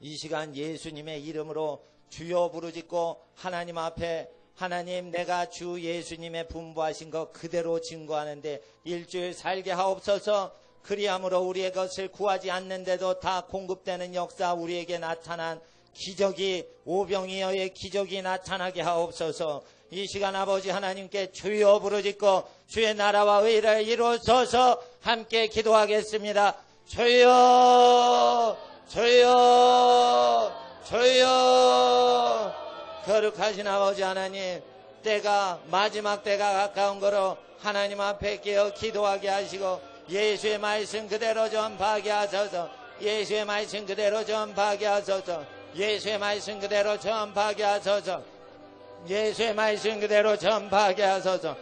이 시간 예수님의 이름으로 주여 부르짖고 하나님 앞에 하나님, 내가 주 예수님의 분부하신 것 그대로 증거하는데 일주일 살게 하옵소서. 그리함으로 우리의 것을 구하지 않는데도 다 공급되는 역사, 우리에게 나타난 기적이 오병이어의 기적이 나타나게 하옵소서. 이 시간 아버지 하나님께 주여 부르짖고 주의 나라와 의를 이루소서. 함께 기도하겠습니다. 주여, 주여, 주여. 거룩하신 아버지 하나님, 때가 마지막 때가 가까운 거로 하나님 앞에 깨어 기도하게 하시고 예수의 말씀 그대로 전파하게 하소서. 예수의 말씀 그대로 전파하게 하소서. 예수의 말씀 그대로 전파하게 하소서. 예수의 말씀 그대로 전파하게 하소서.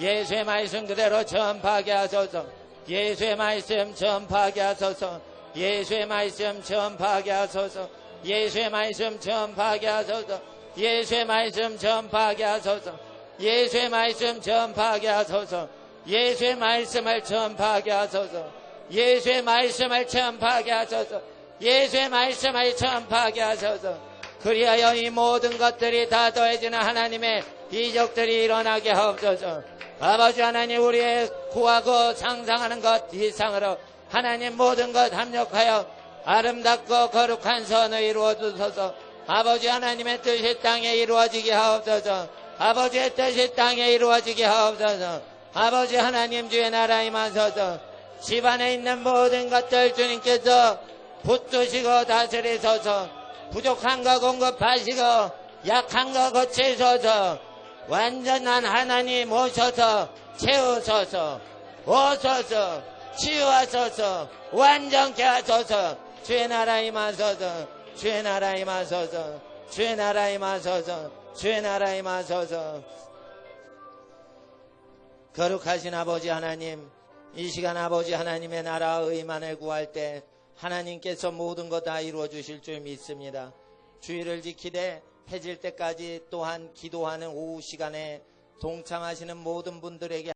예수의 말씀 그대로 전파하게 하소서. 예수의 말씀 전파하게 하소서. 예수의 말씀 전파하게 하소서. 예수의 말씀 전파하게 하소서. 예수의 말씀 전파하게 하소서. 예수의 말씀 전파하게 하소서. 예수의 말씀을 전파하게 하소서. 예수의 말씀을 전파하게 하소서. 예수의 말씀을 전파하게 하소서. 그리하여 이 모든 것들이 다 더해지는 하나님의 이적들이 일어나게 하옵소서. 아버지 하나님, 우리의 구하고 상상하는 것 이상으로 하나님 모든 것 합력하여 아름답고 거룩한 선을 이루어 주소서. 아버지 하나님의 뜻이 땅에 이루어지게 하옵소서. 아버지의 뜻이 땅에 이루어지게 하옵소서. 아버지 하나님, 주의 나라 임하소서. 집안에 있는 모든 것들 주님께서 붙드시고 다스리소서. 부족한 거 공급하시고 약한 거 고치소서. 완전한 하나님 오셔서 채우소서. 오소서. 치유하소서. 완전케 하소서. 주의 나라 임하소서. 주의 나라 임하소서. 주의 나라 임하소서. 주의 나라 임하소서. 거룩하신 아버지 하나님, 이 시간 아버지 하나님의 나라 의만을 구할 때 하나님께서 모든 것 다 이루어 주실 줄 믿습니다. 주의를 지키되 해질 때까지 또한 기도하는 오후 시간에 동참하시는 모든 분들에게